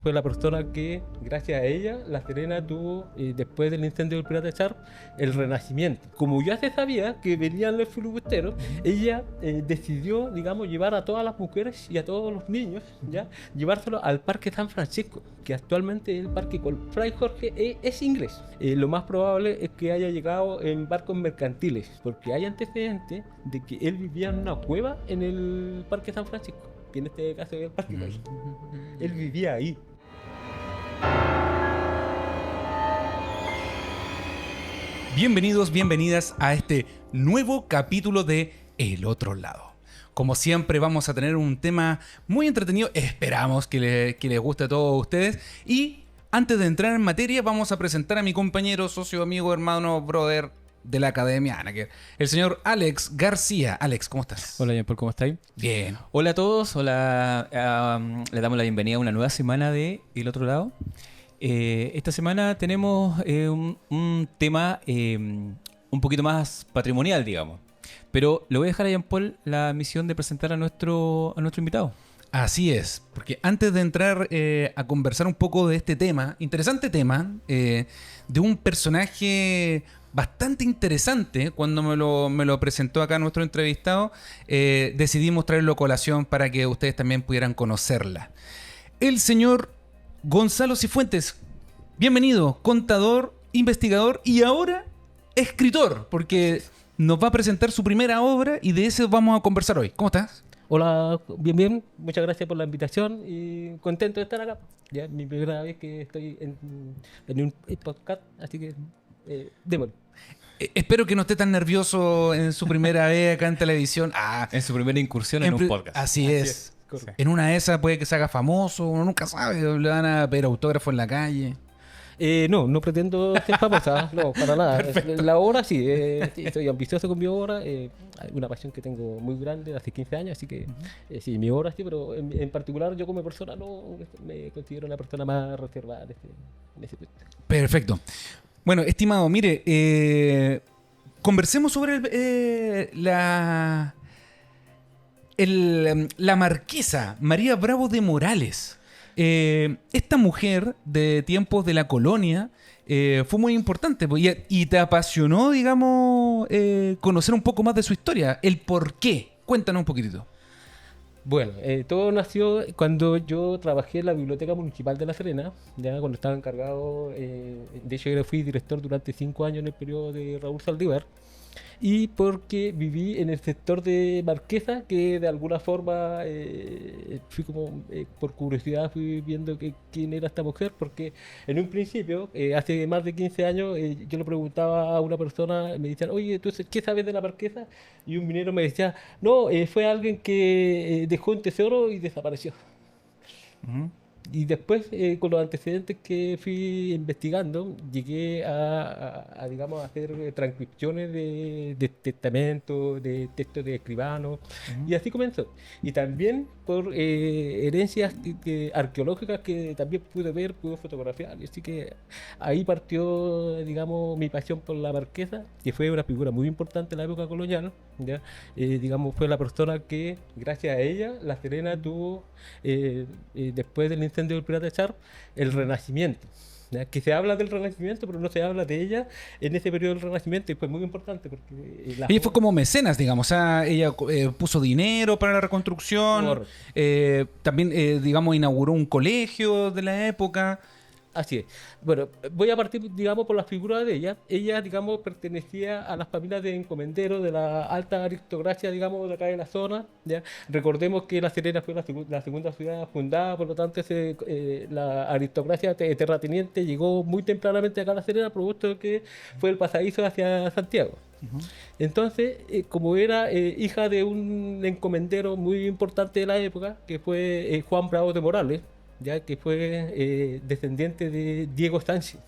Fue la persona que, gracias a ella, La Serena tuvo, después del incendio del Pirata Sharp, el renacimiento. Como ya se sabía que venían los filibusteros, ella decidió, digamos, llevar a todas las mujeres y a todos los niños, ¿ya? Llevárselos al Parque San Francisco, que actualmente es el parque con Fray Jorge es inglés. Lo más probable es que haya llegado en barcos mercantiles, porque hay antecedentes de que él vivía en una cueva en el Parque San Francisco, que en este caso es el Parque Güell. Él vivía ahí. Bienvenidos, bienvenidas a este nuevo capítulo de El Otro Lado. Como siempre vamos a tener un tema muy entretenido, esperamos que les guste a todos ustedes. Y antes de entrar en materia vamos a presentar a mi compañero, socio, amigo, hermano, brother de la Academia Anaker, el señor Alex García. Alex, ¿cómo estás? Hola, Jean-Paul, ¿cómo estáis? Bien. Hola a todos, hola, le damos la bienvenida a una nueva semana de El Otro Lado. Esta semana tenemos un tema un poquito más patrimonial, digamos. Pero le voy a dejar a Jean-Paul la misión de presentar a nuestro invitado. Así es, porque antes de entrar a conversar un poco de este tema, interesante tema, de un personaje bastante interesante, cuando me lo presentó acá nuestro entrevistado, decidimos traerlo a colación para que ustedes también pudieran conocerla. El señor Gonzalo Cifuentes, bienvenido, contador, investigador y ahora escritor, porque nos va a presentar su primera obra y de eso vamos a conversar hoy. ¿Cómo estás? Hola, bien, bien. Muchas gracias por la invitación y contento de estar acá. Ya es mi primera vez que estoy en un podcast, así que démosle. Espero que no esté tan nervioso en su primera vez acá en televisión. En su primera incursión en un podcast. Así es. Correcto. En una de esas puede que se haga famoso, uno nunca sabe, le van a pedir autógrafo en la calle. No pretendo ser famosa, no, para nada. La obra sí, sí, estoy ambicioso con mi obra, hay una pasión que tengo muy grande hace 15 años, así que sí, mi obra sí, pero en particular yo como persona no me considero una persona más reservada en ese punto. Perfecto. Bueno, estimado, mire, conversemos sobre la marquesa María Bravo de Morales. Esta mujer de tiempos de la colonia fue muy importante y te apasionó, digamos, conocer un poco más de su historia, el por qué. Cuéntanos un poquitito. Bueno, todo nació cuando yo trabajé en la Biblioteca Municipal de La Serena, ya cuando estaba encargado, de hecho yo fui director durante 5 años en el periodo de Raúl Saldívar, y porque viví en el sector de Marquesa, que de alguna forma fui como, por curiosidad fui viendo quién era esta mujer, porque en un principio, hace más de 15 años, yo le preguntaba a una persona, me decían, oye, ¿tú qué sabes de la Marquesa? Y un minero me decía, no, fue alguien que dejó un tesoro y desapareció. Ujú. Y después, con los antecedentes que fui investigando, llegué digamos, a hacer transcripciones de testamentos, de textos de escribanos, y así comenzó. Y también por herencias arqueológicas que también pude ver, pude fotografiar. Así que ahí partió, digamos, mi pasión por la marquesa, que fue una figura muy importante en la época colonial, ¿ya? Digamos, fue la persona que, gracias a ella, La Serena tuvo, después del incendio del Pirata Sharp, el renacimiento. ¿Ya? Que se habla del renacimiento, pero no se habla de ella en ese periodo del renacimiento, y fue muy importante porque Ella fue como mecenas, digamos, o sea, ella puso dinero para la reconstrucción, Correcto. también, digamos, inauguró un colegio de la época. Así es. Bueno, voy a partir, digamos, por la figura de ella. Ella, digamos, pertenecía a las familias de encomenderos de la alta aristocracia, digamos, de acá de la zona, ¿ya? Recordemos que La Serena fue la segunda ciudad fundada, por lo tanto, la aristocracia terrateniente llegó muy tempranamente acá a La Serena, producto de que fue el pasadizo hacia Santiago. Entonces, como era hija de un encomendero muy importante de la época, que fue Juan Bravo de Morales, ya que fue descendiente de Diego Sánchez,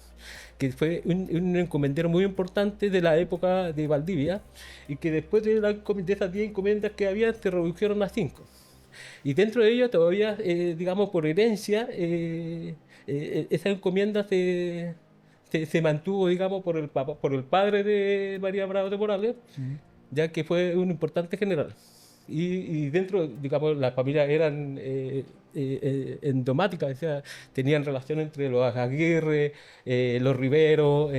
que fue un encomendero muy importante de la época de Valdivia, y que después de esas 10 encomiendas que había se redujeron a 5. Y dentro de ello todavía, digamos, por herencia, esa encomienda se mantuvo, digamos, por el padre de María Bravo de Morales, ya que fue un importante general. Y dentro, digamos, las familias eran endomáticas, o sea, tenían relación entre los Aguirre, los Riveros,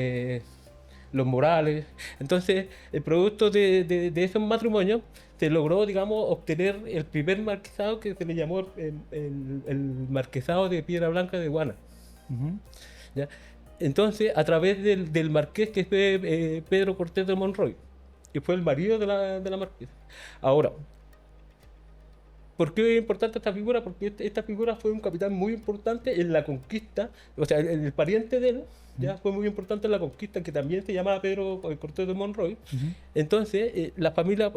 los Morales. Entonces, el producto de esos matrimonios se logró, digamos, obtener el primer marquesado que se le llamó el marquesado de Piedra Blanca de Guana. Ujú. ¿Ya? Entonces, a través del marqués que fue Pedro Cortés de Monroy, que fue el marido de la marquesa. Ahora, ¿por qué es importante esta figura? Porque esta figura fue un capitán muy importante en la conquista, o sea, el pariente de él ya fue muy importante en la conquista, que también se llamaba Pedro Cortés de Monroy. Ujú. Entonces, la familia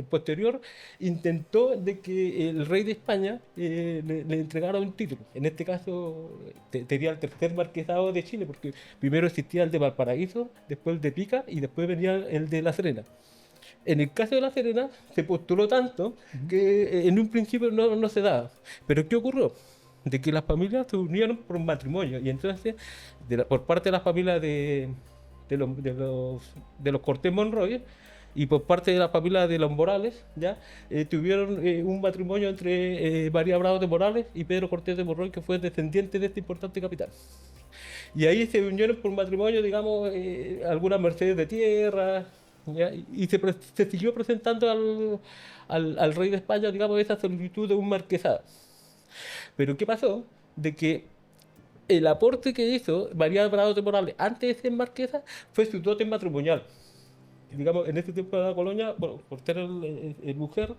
posterior intentó de que el rey de España le entregara un título. En este caso, sería el tercer marquesado de Chile, porque primero existía el de Valparaíso, después el de Pica y después venía el de La Serena. En el caso de La Serena, se postuló tanto que en un principio no se daba. Pero ¿qué ocurrió? De que las familias se unieron por matrimonio y entonces por parte de la familia de los Cortés Monroy y por parte de la familia de los Morales, ¿ya? Tuvieron un matrimonio entre María Bravo de Morales y Pedro Cortés de Monroy, que fue descendiente de este importante capitán. Y ahí se unieron por matrimonio, digamos, algunas mercedes de tierra, ¿ya? Y se siguió presentando al rey de España, digamos, esa solicitud de un marquesado. Pero ¿qué pasó? De que el aporte que hizo María Bravo de Morales antes de ser marquesa fue su dote matrimonial. Digamos, en ese tiempo de la colonia, bueno, por ser el mujer,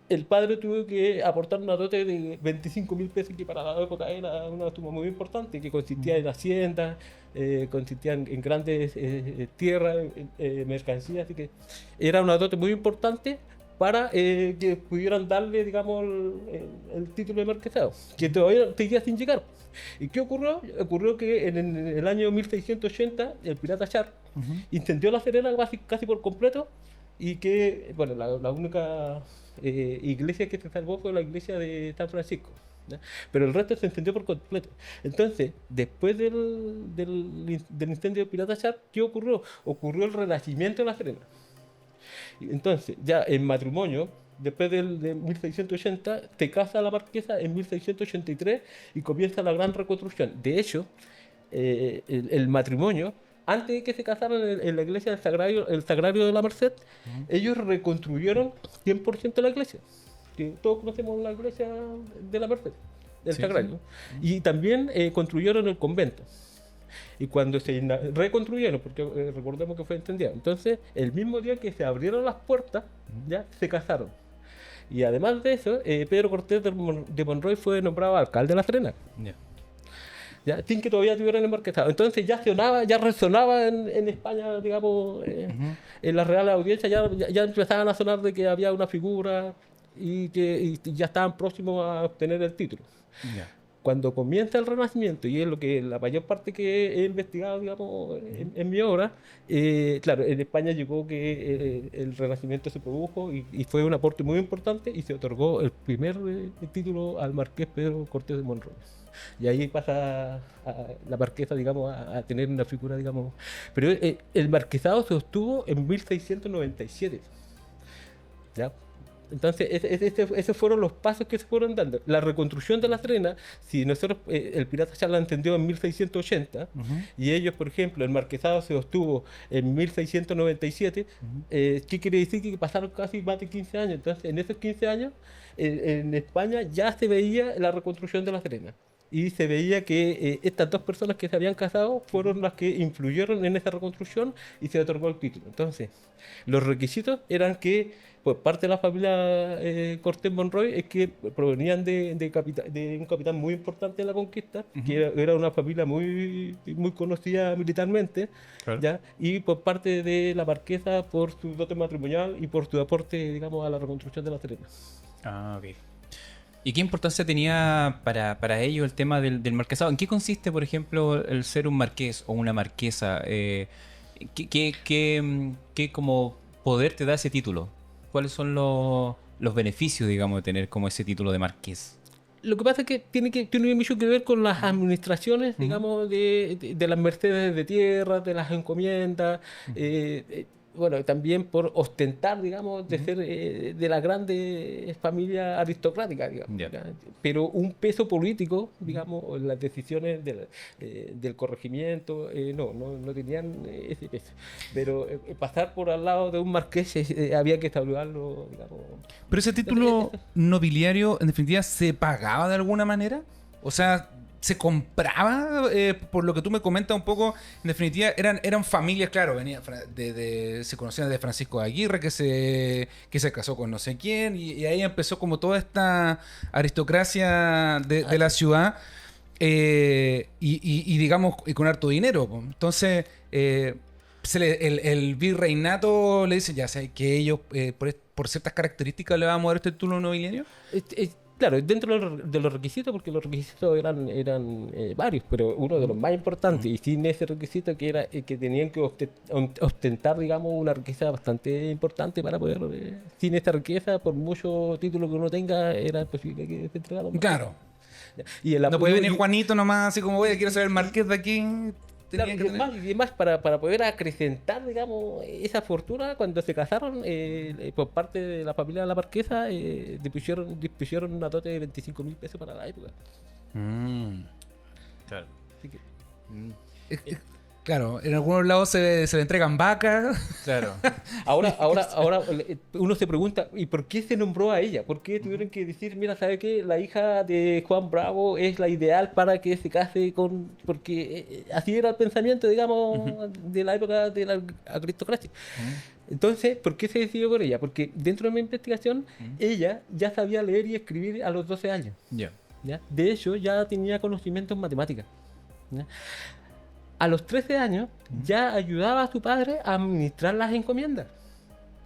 el padre tuvo que aportar una dote de 25.000 pesos, que para la época era una suma muy importante, que consistía en haciendas, consistía en grandes tierras, mercancías, así que era una dote muy importante para que pudieran darle, digamos, el título de marquesado, que todavía seguía sin llegar. ¿Y qué ocurrió? Ocurrió que en el año 1680 el pirata Sharp Ujú. incendió La Serena casi por completo y que, bueno, la única iglesia que se salvó fue la iglesia de San Francisco, ¿ya? Pero el resto se incendió por completo. Entonces, después del incendio de Pirata Sharp, ¿qué ocurrió? Ocurrió el renacimiento de La Serena. Entonces, ya en matrimonio, después de 1680, se casa la marquesa en 1683 y comienza la gran reconstrucción. De hecho, el matrimonio, antes de que se casaran en la iglesia del Sagrario, el Sagrario de la Merced, ellos reconstruyeron 100% la iglesia. Que todos conocemos la iglesia de la Merced, del Sí, Sagrario. Y también construyeron el convento. Y cuando se reconstruyeron, porque recordemos que fue incendiado, entonces el mismo día que se abrieron las puertas, ya se casaron. Y además de eso, Pedro Cortés de Monroy fue nombrado alcalde de La Serena, Ya. ya, sin que todavía tuvieran el marquesado. Entonces ya resonaba en España, digamos, Ujú. en las reales audiencias, ya empezaban a sonar de que había una figura y ya estaban próximos a obtener el título. Ya. Cuando comienza el Renacimiento, y es lo que la mayor parte que he investigado, digamos, en mi obra, claro, en España llegó que el Renacimiento se produjo y fue un aporte muy importante y se otorgó el primer título al marqués Pedro Cortés de Monroy. Y ahí pasa la marquesa, digamos, a tener una figura, digamos. Pero el marquesado se obtuvo en 1697. ¿Ya? Entonces, esos fueron los pasos que se fueron dando. La reconstrucción de La Serena, si nosotros, el pirata ya la entendió en 1680, Ujú. y ellos, por ejemplo, el marquesado se obtuvo en 1697, Ujú. ¿qué quiere decir? Que pasaron casi más de 15 años. Entonces, en esos 15 años, en España ya se veía la reconstrucción de La Serena. Y se veía que estas dos personas que se habían casado fueron las que influyeron en esa reconstrucción y se otorgó el título. Entonces, los requisitos eran que, por parte de la familia Cortés Monroy, es que provenían de un capitán muy importante en la conquista, que era una familia muy conocida militarmente, Claro. ¿ya? Y por parte de la marquesa por su dote matrimonial y por su aporte, digamos, a la reconstrucción de La Serena. Ah, ok. ¿Y qué importancia tenía para ello el tema del marquesado? ¿En qué consiste, por ejemplo, el ser un marqués o una marquesa? ¿Qué como poder te da ese título? ¿Cuáles son los beneficios, digamos, de tener como ese título de marqués? Lo que pasa es que tiene mucho que ver con las administraciones, digamos, de las mercedes de tierra, de las encomiendas. bueno, también por ostentar, digamos, de ser de la grande familia aristocrática, digamos. Ya. ¿ya? Pero un peso político, digamos, en las decisiones del corregimiento, no tenían ese peso. Pero pasar por al lado de un marqués había que saludarlo, digamos. Pero ese título Entonces, nobiliario, en definitiva, ¿se pagaba de alguna manera? O sea, ¿se compraba? Por lo que tú me comentas un poco, en definitiva, eran familias, claro, se conocían de Francisco de Aguirre, que se casó con no sé quién, y ahí empezó como toda esta aristocracia de la ciudad, y digamos, y con harto dinero, po. Entonces, el virreinato le dice, ya sé que ellos, por ciertas características, le vamos a dar este título nobiliario. claro, dentro de los requisitos, porque los requisitos eran varios, pero uno de los más importantes, y sin ese requisito que era que tenían que ostentar, digamos, una riqueza bastante importante para poder, sin esta riqueza, por mucho título que uno tenga, era posible que se entregara más. Claro. Y el No puede apoyo- venir Juanito nomás así como, oye, quiero ser el marqués de aquí. Claro, Tenía y que tener- además, para poder acrecentar, digamos, esa fortuna, cuando se casaron, por parte de la familia de la marquesa, dispusieron una dote de 25.000 pesos para la época. Mm. Claro. Así que, Claro, en algunos lados se le entregan vacas. Claro. ahora uno se pregunta, ¿y por qué se nombró a ella? ¿Por qué tuvieron que decir, mira, ¿sabe qué? La hija de Juan Bravo es la ideal para que se case con... Porque así era el pensamiento, digamos, de la época de la aristocracia. Entonces, ¿por qué se decidió por ella? Porque dentro de mi investigación, ella ya sabía leer y escribir a los 12 años. Ya. ¿Ya? De hecho, ya tenía conocimientos en matemáticas. ¿Ya? A los 13 años ya ayudaba a su padre a administrar las encomiendas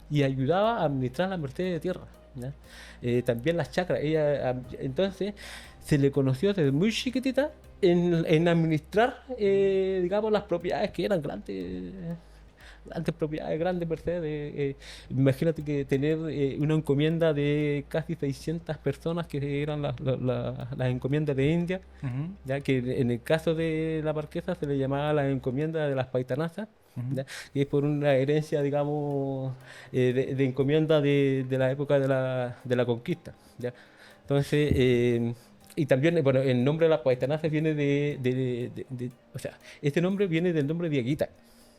y ayudaba a administrar las mercedes de tierra. ¿Ya? También las chacras. Entonces se le conoció desde muy chiquitita en administrar, digamos, las propiedades que eran grandes propiedades, grandes mercedes. Imagínate que tener una encomienda de casi 600 personas que eran las encomiendas de India, ya que en el caso de la marquesa se le llamaba la encomienda de las paitanazas, ¿ya? Que es por una herencia, digamos, de encomienda de la época de la conquista, ¿ya? Entonces, y también, bueno, el nombre de las paitanazas viene o sea, este nombre viene del nombre de Aguita.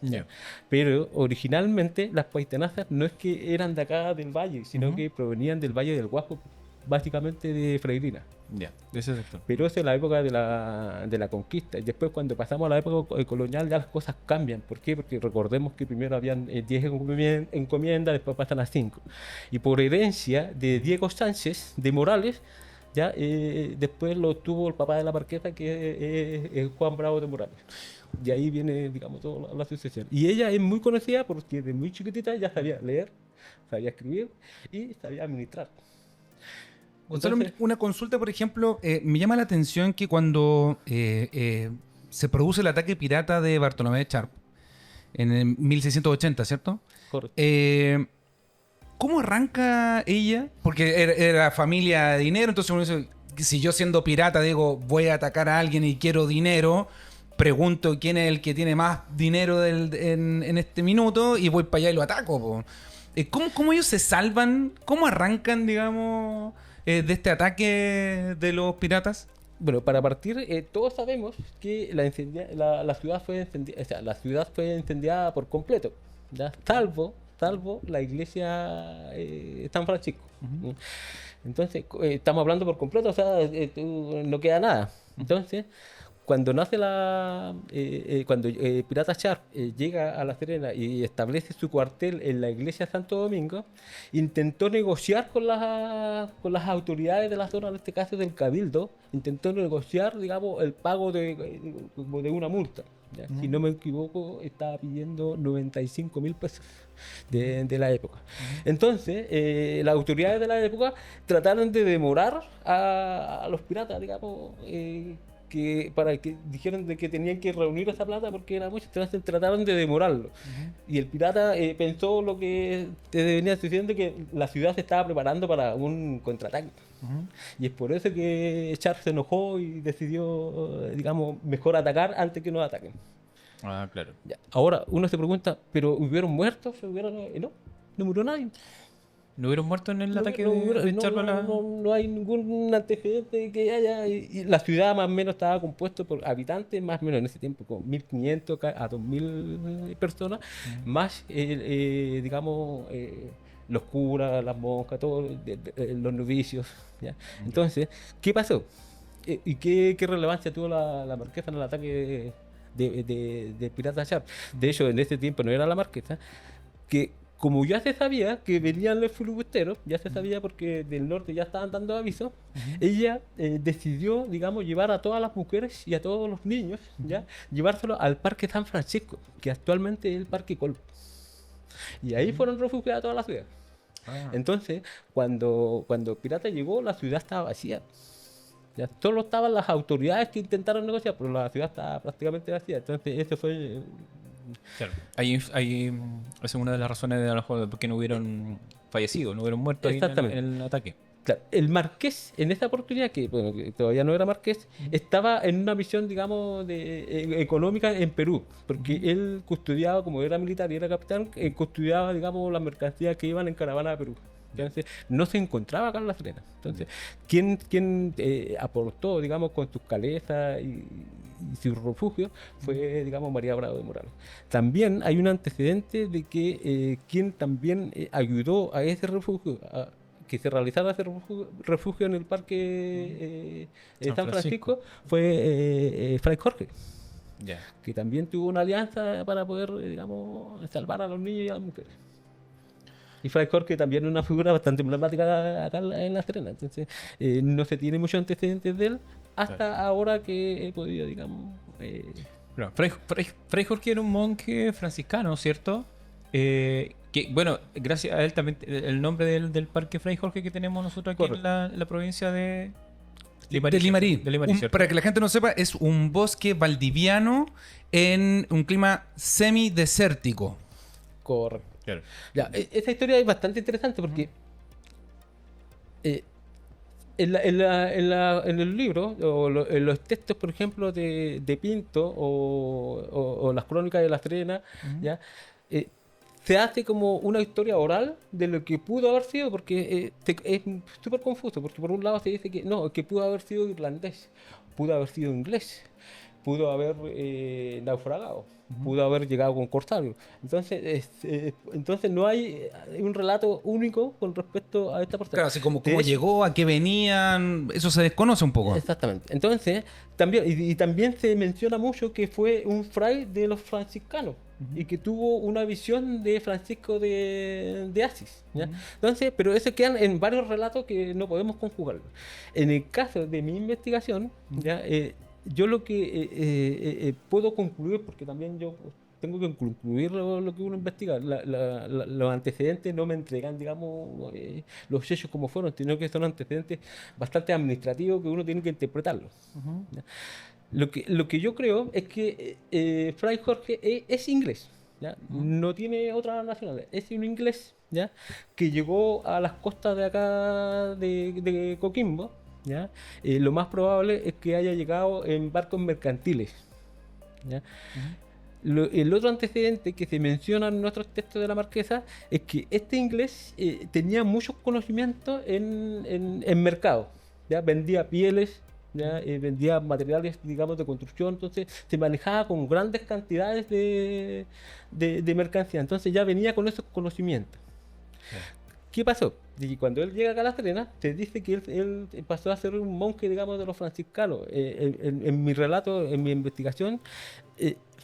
Ya. Pero originalmente las paitanazas no es que eran de acá del valle, sino que provenían del Valle del Guasco, básicamente de Freirina. Ya. De ese sector. Pero eso es la época de la conquista. Y después, cuando pasamos a la época colonial, ya las cosas cambian. ¿Por qué? Porque recordemos que primero habían 10 encomiendas, después pasan a 5. Y por herencia de Diego Sánchez de Morales, ya después lo tuvo el papá de la marquesa, que es Juan Bravo de Morales. De ahí viene, digamos, toda la sucesión. Y ella es muy conocida porque desde muy chiquitita ya sabía leer, sabía escribir y sabía administrar. Gonzalo, Entonces, una consulta, por ejemplo, me llama la atención que cuando se produce el ataque pirata de Bartolomé de Charp en el 1680, ¿cierto? correcto. ¿Cómo arranca ella? Porque era familia de dinero, entonces uno dice, si yo siendo pirata digo voy a atacar a alguien y quiero dinero, pregunto quién es el que tiene más dinero en este minuto y voy para allá y lo ataco, po. ¿Cómo ellos se salvan? ¿Cómo arrancan, digamos, de este ataque de los piratas? Bueno, para partir, todos sabemos que la ciudad fue incendiada, o sea, la ciudad fue incendiada por completo, ¿ya? Salvo la iglesia San Francisco. Entonces, estamos hablando por completo, o sea, no queda nada. Entonces, cuando nace cuando Pirata Sharp llega a La Serena y establece su cuartel en la iglesia Santo Domingo, intentó negociar con las autoridades de la zona, en este caso del Cabildo, intentó negociar, digamos, el pago de una multa. ¿Ya? Si no me equivoco, estaba pidiendo 95.000 pesos de la época. Entonces, las autoridades de la época trataron de demorar a los piratas, digamos, para que dijeron de que tenían que reunir esa plata porque era mucho, entonces trataron de demorarlo. Y el pirata pensó lo que te venía diciendo, que la ciudad se estaba preparando para un contraataque. Y es por eso que Char se enojó y decidió, digamos, mejor atacar antes que nos ataquen. Ah, claro. Ya. Ahora uno se pregunta, ¿pero hubieron muertos? No murió nadie. ¿No hubieron muerto en el No, ataque no, de no, echarlo a la...? no hay ningún antecedente que haya. Y la ciudad más o menos estaba compuesta por habitantes, más o menos en ese tiempo, con 1500 a 2000 personas, más, digamos, los curas, las monjas, todos, los novicios. ¿Ya? Entonces, ¿qué pasó? ¿Y qué relevancia tuvo la marquesa en el ataque de Pirata Sharp? De hecho, en ese tiempo no era la marquesa, que como ya se sabía que venían los filibusteros, ya se sabía porque del norte ya estaban dando avisos, ella decidió, digamos, llevar a todas las mujeres y a todos los niños, ya, llevárselos al Parque San Francisco, que actualmente es el Parque Colpo. Y ahí fueron refugiadas todas las ciudades. Ah. Entonces, cuando Pirata llegó, la ciudad estaba vacía. Ya solo estaban las autoridades que intentaron negociar, pero la ciudad estaba prácticamente vacía. Entonces, ese fue. Claro. Esa es una de las razones de a lo mejor de por qué no hubieron fallecido, no hubieron muerto ahí Exactamente. en el ataque. Claro, el marqués, en esa oportunidad, que, bueno, que todavía no era marqués, estaba en una misión, digamos, económica en Perú, porque él custodiaba, como era militar y era capitán, custodiaba, digamos, las mercancías que iban en caravana a Perú. Entonces, no se encontraba acá en La Serena. Entonces, ¿quién aportó, digamos, con sus calesas y su refugio? Fue, digamos, María Bravo de Morales. También hay un antecedente de que quien también ayudó a ese refugio, que se realizara ese refugio en el Parque San Francisco, fue Fray Jorge, Ya. que también tuvo una alianza para poder, digamos, salvar a los niños y a las mujeres. Y Fray Jorge también es una figura bastante emblemática acá en La Serena. Entonces, no se tiene muchos antecedentes de él hasta ahora que he podido, digamos. Claro. Fray Jorge era un monje franciscano, ¿cierto? Que, bueno, gracias a él también el nombre del parque Fray Jorge que tenemos nosotros aquí en la provincia de De Limarí. De Limarí, ¿cierto? Para que la gente no sepa, es un bosque valdiviano en un clima semidesértico. Correcto. Claro. Ya, esa historia es bastante interesante porque en el libro, en los textos, por ejemplo, de Pinto o las crónicas de La Serena, ¿ya? Se hace como una historia oral de lo que pudo haber sido, porque es súper confuso, porque por un lado se dice que no, que pudo haber sido irlandés, pudo haber sido inglés, pudo haber naufragado, pudo haber llegado con corsarios. Entonces no hay un relato único con respecto a esta persona. Claro, así como De cómo hecho, llegó, a qué venían, eso se desconoce un poco. exactamente. Entonces, también, y también se menciona mucho que fue un fray de los franciscanos y que tuvo una visión de Francisco de Asís. ¿Ya? Entonces, pero eso quedan en varios relatos que no podemos conjugar. En el caso de mi investigación, ¿ya? Yo lo que puedo concluir, porque también yo tengo que concluir lo que uno investiga, los antecedentes no me entregan, digamos, los hechos como fueron, sino que son antecedentes bastante administrativos que uno tiene que interpretarlos. ¿Ya? Lo que yo creo es que Fray Jorge es inglés, ¿ya? No tiene otra nacionalidad, es un inglés, ¿ya? Que llegó a las costas de acá de Coquimbo, ¿ya? Lo más probable es que haya llegado en barcos mercantiles, ¿ya? El otro antecedente que se menciona en nuestros textos de la Marquesa es que este inglés tenía muchos conocimientos en mercado, ¿ya? Vendía pieles, ¿ya? Vendía materiales, digamos, de construcción, entonces se manejaba con grandes cantidades de mercancía, entonces ya venía con esos conocimientos. ¿Qué pasó? De que cuando él llega acá a La Serena, se dice que él pasó a ser un monje, digamos, de los franciscanos. En mi relato, en mi investigación,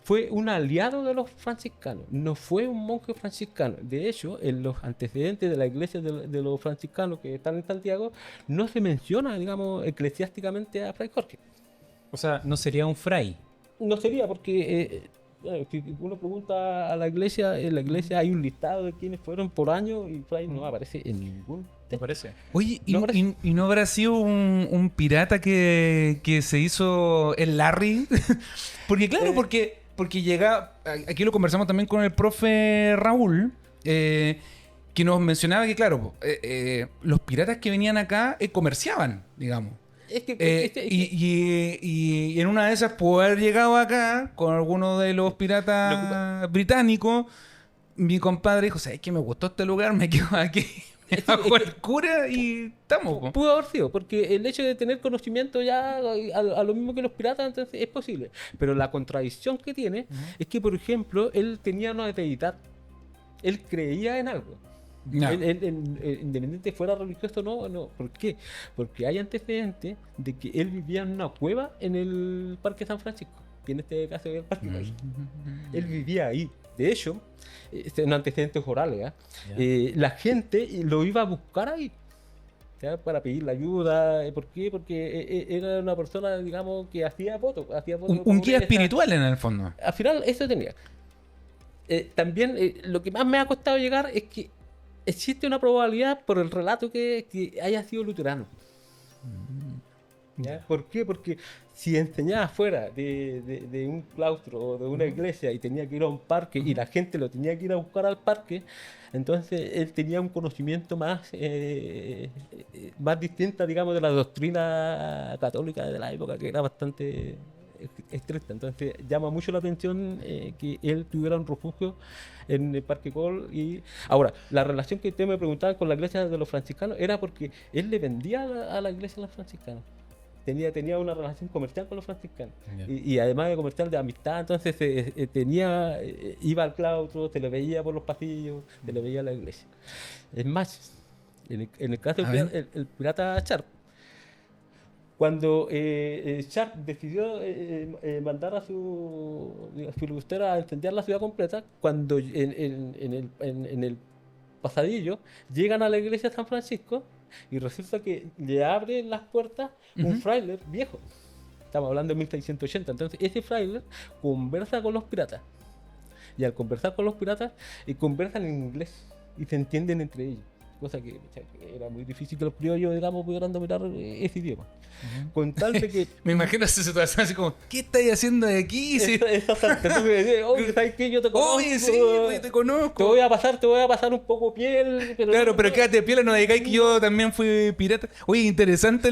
fue un aliado de los franciscanos, no fue un monje franciscano. De hecho, en los antecedentes de la iglesia de los franciscanos que están en Santiago, no se menciona, digamos, eclesiásticamente a Fray Jorge. O sea, no sería un fray. No sería porque si uno pregunta a la iglesia, en la iglesia hay un listado de quienes fueron por año y Fray no aparece en ningún ¿Me texto. parece? Oye, No parece. ¿y no habrá sido un pirata que se hizo el Larry? Porque claro, porque llega, aquí lo conversamos también con el profe Raúl, que nos mencionaba que claro, los piratas que venían acá comerciaban, digamos. Es que, Y en una de esas pudo haber llegado acá con alguno de los piratas británicos. Mi compadre dijo, ¿sabes qué? Me gustó este lugar, me quedo aquí. Me bajo el cura y estamos. Po. pudo haber sido, porque el hecho de tener conocimiento ya a lo mismo que los piratas, entonces es posible. Pero la contradicción que tiene es que, por ejemplo, él tenía una deidad. Él creía en algo. No. Independiente fuera religioso o no, no. ¿Por qué? Porque hay antecedentes de que él vivía en una cueva en el Parque San Francisco, que en este caso es el Parque Güell. Él vivía ahí. De hecho, son antecedentes orales. ¿Ah? La gente lo iba a buscar ahí, ¿ya? Para pedirle ayuda. ¿Por qué? Porque era una persona, digamos, que hacía votos. Un guía espiritual en el fondo. Al final, eso tenía. También lo que más me ha costado llegar es que existe una probabilidad por el relato que haya sido luterano. ¿Ya? ¿Por qué? Porque si enseñaba fuera de un claustro o de una iglesia y tenía que ir a un parque y la gente lo tenía que ir a buscar al parque, entonces él tenía un conocimiento más distinta, digamos, de la doctrina católica de la época, que era bastante estricta. Entonces llama mucho la atención que él tuviera un refugio en el Parque Col. Y ahora, la relación que usted me preguntaba con la iglesia de los franciscanos era porque él le vendía a la iglesia de los franciscanos. Tenía una relación comercial con los franciscanos. Y además de comercial, de amistad. Entonces iba al claustro, se le veía por los pasillos, se le veía a la iglesia. Es más, en el caso del pirata Sharp, cuando Sharp decidió mandar a su filibustero a incendiar la ciudad completa, cuando en el pasadillo llegan a la iglesia de San Francisco y resulta que le abren las puertas un fraile viejo. Estamos hablando de 1680. Entonces ese fraile conversa con los piratas. Y al conversar con los piratas, conversan en inglés y se entienden entre ellos. Cosa que era muy difícil que los criollos, digamos, pudieran dominar ese idioma. Con tal de que... Me imagino esa situación así como, ¿qué estáis haciendo de aquí? Exactamente. Tú me decías, oye, ¿sabes qué? Yo te conozco. Oye, sí, te conozco. Te voy a pasar un poco piel. Pero claro, pero quédate piola, no digáis que yo también fui pirata. Oye, interesante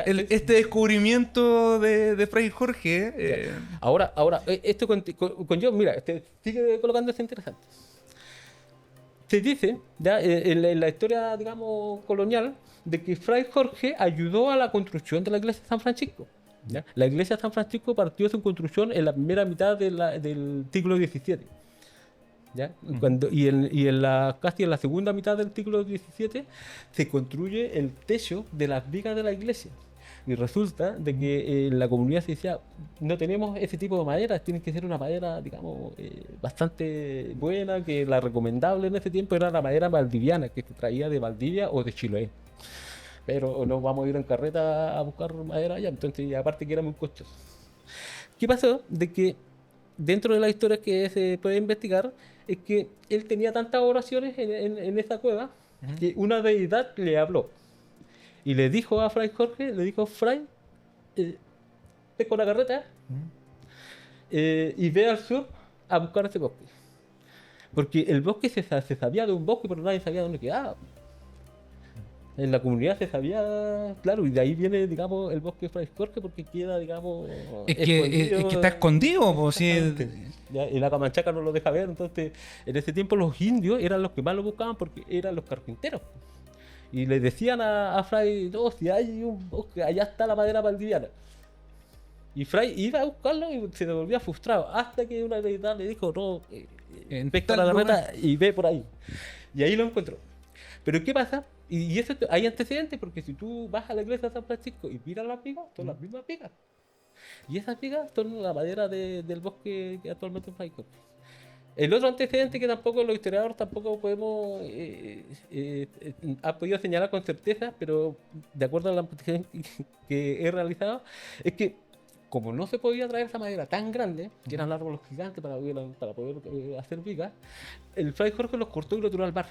este descubrimiento de Fray Jorge. Ahora, esto con yo, mira, sigue colocándose interesante. Se dice, ya, en la historia, digamos, colonial, de que Fray Jorge ayudó a la construcción de la iglesia de San Francisco. ¿Ya? La iglesia de San Francisco partió de su construcción en la primera mitad del siglo XVII. ¿Ya? Casi en la segunda mitad del siglo XVII se construye el techo de las vigas de la iglesia. Y resulta de que en la comunidad se decía, no tenemos ese tipo de madera, tiene que ser una madera, digamos, bastante buena, que la recomendable en ese tiempo era la madera valdiviana, que se traía de Valdivia o de Chiloé. Pero no vamos a ir en carreta a buscar madera allá, entonces aparte que era muy costoso. ¿Qué pasó? De que dentro de la historia que se puede investigar, es que él tenía tantas oraciones en esa cueva, que una deidad le habló. Y le dijo a Fray Jorge, Fray, ve con la carreta y ve al sur a buscar ese bosque. Porque el bosque se sabía de un bosque, pero nadie sabía dónde quedaba. En la comunidad se sabía, claro, y de ahí viene, digamos, el bosque de Fray Jorge, porque queda, digamos, es que está escondido. Pues, sí. Y la Camanchaca no lo deja ver. Entonces, en ese tiempo los indios eran los que más lo buscaban porque eran los carpinteros. Y le decían a Fray, no, si hay un bosque, allá está la madera valdiviana. Y Fray iba a buscarlo y se devolvía frustrado, hasta que una deidad le dijo, no, pesca la carreta y ve por ahí. Y ahí lo encontró. Pero ¿qué pasa? Y eso hay antecedentes, porque si tú vas a la iglesia de San Francisco y miras las vigas, son las mismas vigas. Y esas vigas son la madera del bosque que actualmente es Fray Jorge. El otro antecedente que tampoco los historiadores tampoco podemos ha podido señalar con certeza, pero de acuerdo a la investigación que he realizado, es que como no se podía traer esa madera tan grande, que eran árboles gigantes para poder hacer vigas, el Fray Jorge los cortó y lo tiró al mar.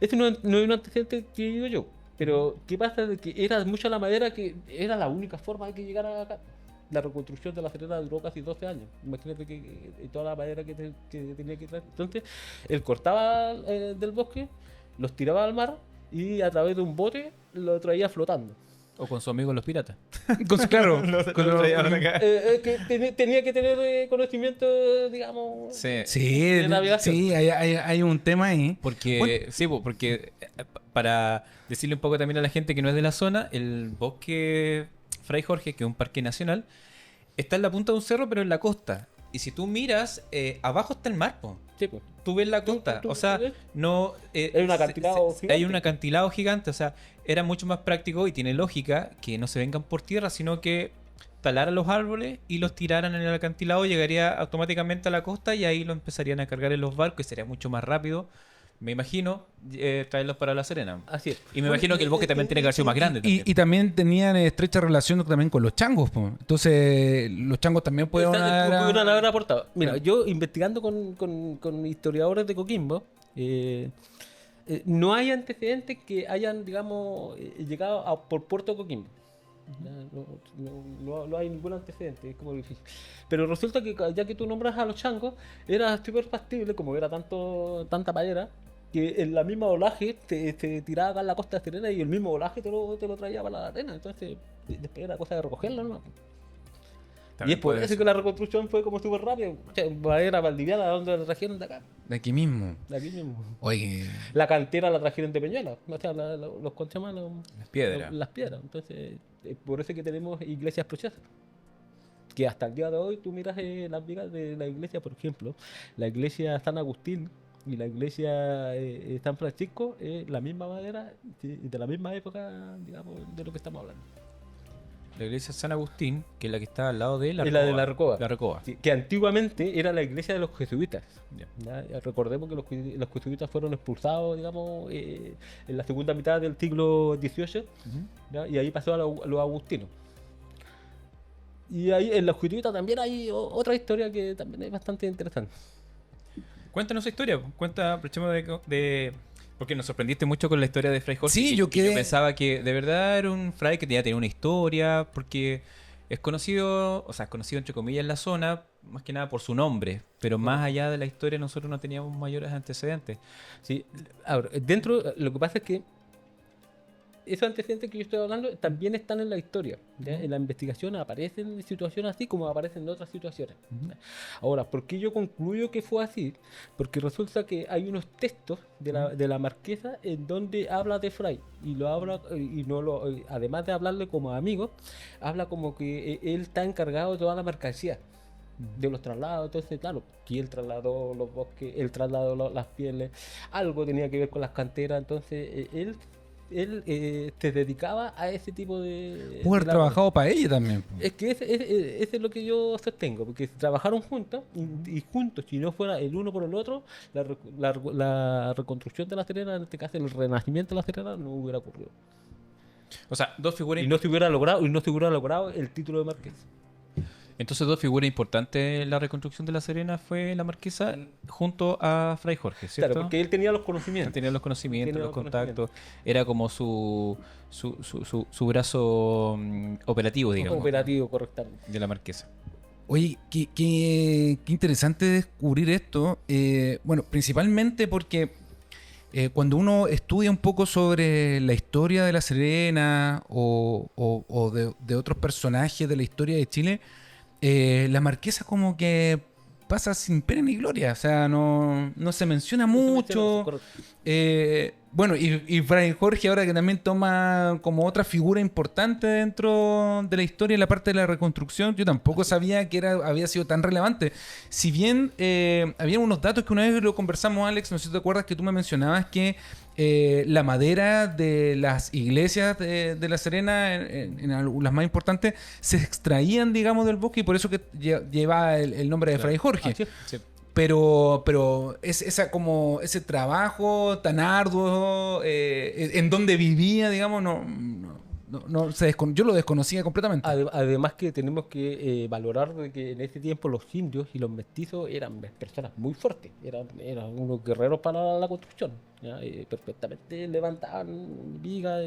Este no es un antecedente que digo yo, pero ¿qué pasa? De que era mucha la madera, que era la única forma de que llegara acá. La reconstrucción de La Serena duró casi 12 años. Imagínate que toda la madera que tenía que traer. Entonces, él cortaba del bosque, los tiraba al mar y a través de un bote lo traía flotando. O con su amigo los piratas. Claro, con los- Tenía que tener conocimiento, digamos. Sí. sí, de navegación. sí, hay un tema ahí. Porque, Bueno. sí, porque para decirle un poco también a la gente que no es de la zona, el bosque Fray Jorge, que es un parque nacional, está en la punta de un cerro, pero en la costa. Y si tú miras, abajo está el mar, po. Sí, pues. Tú ves la costa, tú o sea, ves. no... Hay un acantilado gigante. Hay un acantilado gigante, o sea, era mucho más práctico y tiene lógica que no se vengan por tierra, sino que talaran los árboles y los tiraran en el acantilado, llegaría automáticamente a la costa y ahí lo empezarían a cargar en los barcos y sería mucho más rápido, me imagino, traerlos para La Serena. Así es. Y me imagino que el bosque también tiene que haber sido más grande. También. Y también tenían estrecha relación también con los changos, po. Entonces los changos también pueden Pudieron haber aportado. Mira, Claro. yo investigando con historiadores de Coquimbo, no hay antecedentes que hayan, digamos, llegado por Puerto Coquimbo. Ya, no hay ningún antecedente, es como difícil. Pero resulta que ya que tú nombras a los changos, era súper factible, como era tanta payera, que en la misma olaje te tiraba acá en la costa de Serena y el mismo olaje te lo traía para la arena. Entonces, después era cosa de recogerlo, ¿no? Y es por eso que la reconstrucción fue como súper rápida. O sea, madera valdiviana, ¿dónde la trajeron? De acá, de aquí mismo. de aquí mismo. Oye, La cantera la trajeron de Peñuela, o sea, los ¿cómo se llama? Las piedras. Las piedras. Entonces, por eso es que tenemos iglesias preciosas. Que hasta el día de hoy tú miras las vigas de la iglesia, por ejemplo, la iglesia San Agustín y la iglesia San Francisco, es la misma madera, sí, de la misma época, digamos, de lo que estamos hablando. La iglesia San Agustín, que es la que está al lado de la Es la de la Recoba. La Recoba. Que antiguamente era la iglesia de los jesuitas. Ya. ¿Ya? Recordemos que los jesuitas fueron expulsados, digamos, en la segunda mitad del siglo XVIII, ¿ya? Y ahí pasó a los agustinos. Y ahí en los jesuitas también hay otra historia que también es bastante interesante. Cuéntanos esa historia. Cuenta, aprovechemos porque nos sorprendiste mucho con la historia de Fray Jorge. Sí, y- yo y quedé- pensaba que de verdad era un fray que tenía una historia, porque es conocido, o sea, es conocido entre comillas en la zona, más que nada por su nombre, pero más allá de la historia nosotros no teníamos mayores antecedentes. Sí, ahora, dentro, lo que pasa es que esos antecedentes que yo estoy hablando también están en la historia. ¿Ya? En la investigación aparecen situaciones así como aparecen en otras situaciones. ¿Ya? Ahora, ¿por qué yo concluyo que fue así? Porque resulta que hay unos textos de la marquesa en donde habla de Fray y lo habla y no lo además de hablarle como amigo, habla como que él está encargado de toda la mercancía. De los traslados, entonces claro, que él trasladó los bosques, él trasladó las pieles, algo tenía que ver con las canteras, entonces él se dedicaba a ese tipo de... pudo haber de labor. trabajado para ella también, po. Es que ese es lo que yo sostengo, porque trabajaron juntos y juntos, si no fuera el uno por el otro, la reconstrucción de La Serena, en este caso el renacimiento de La Serena, no hubiera ocurrido. O sea, dos figuras Y no se hubiera logrado el título de marqués. Entonces, dos figuras importantes en la reconstrucción de La Serena fue la marquesa junto a Fray Jorge, ¿cierto? Claro, porque él tenía los conocimientos. Tenía los conocimientos, Tenía los los contactos. Era como su brazo operativo, digamos, Operativo, correctamente. de la marquesa. Oye, qué interesante descubrir esto. Bueno, principalmente porque cuando uno estudia un poco sobre la historia de La Serena o de otros personajes de la historia de Chile, la marquesa como que pasa sin pena ni gloria. O sea, no se menciona mucho. Correcto. Bueno, y Fray Jorge ahora que también toma como otra figura importante dentro de la historia en la parte de la reconstrucción, yo tampoco sabía que había sido tan relevante. Si bien había unos datos que una vez lo conversamos, Alex, no sé si te acuerdas que tú me mencionabas que la madera de las iglesias de La Serena, en las más importantes, se extraían, digamos, del bosque y por eso que lleva el nombre de Fray Jorge. Así es. Sí. Pero como ese trabajo tan arduo en donde vivía, digamos, yo lo desconocía completamente. Además que tenemos que valorar de que en ese tiempo los indios y los mestizos eran personas muy fuertes, eran unos guerreros para la construcción, ¿ya? Perfectamente levantaban vigas,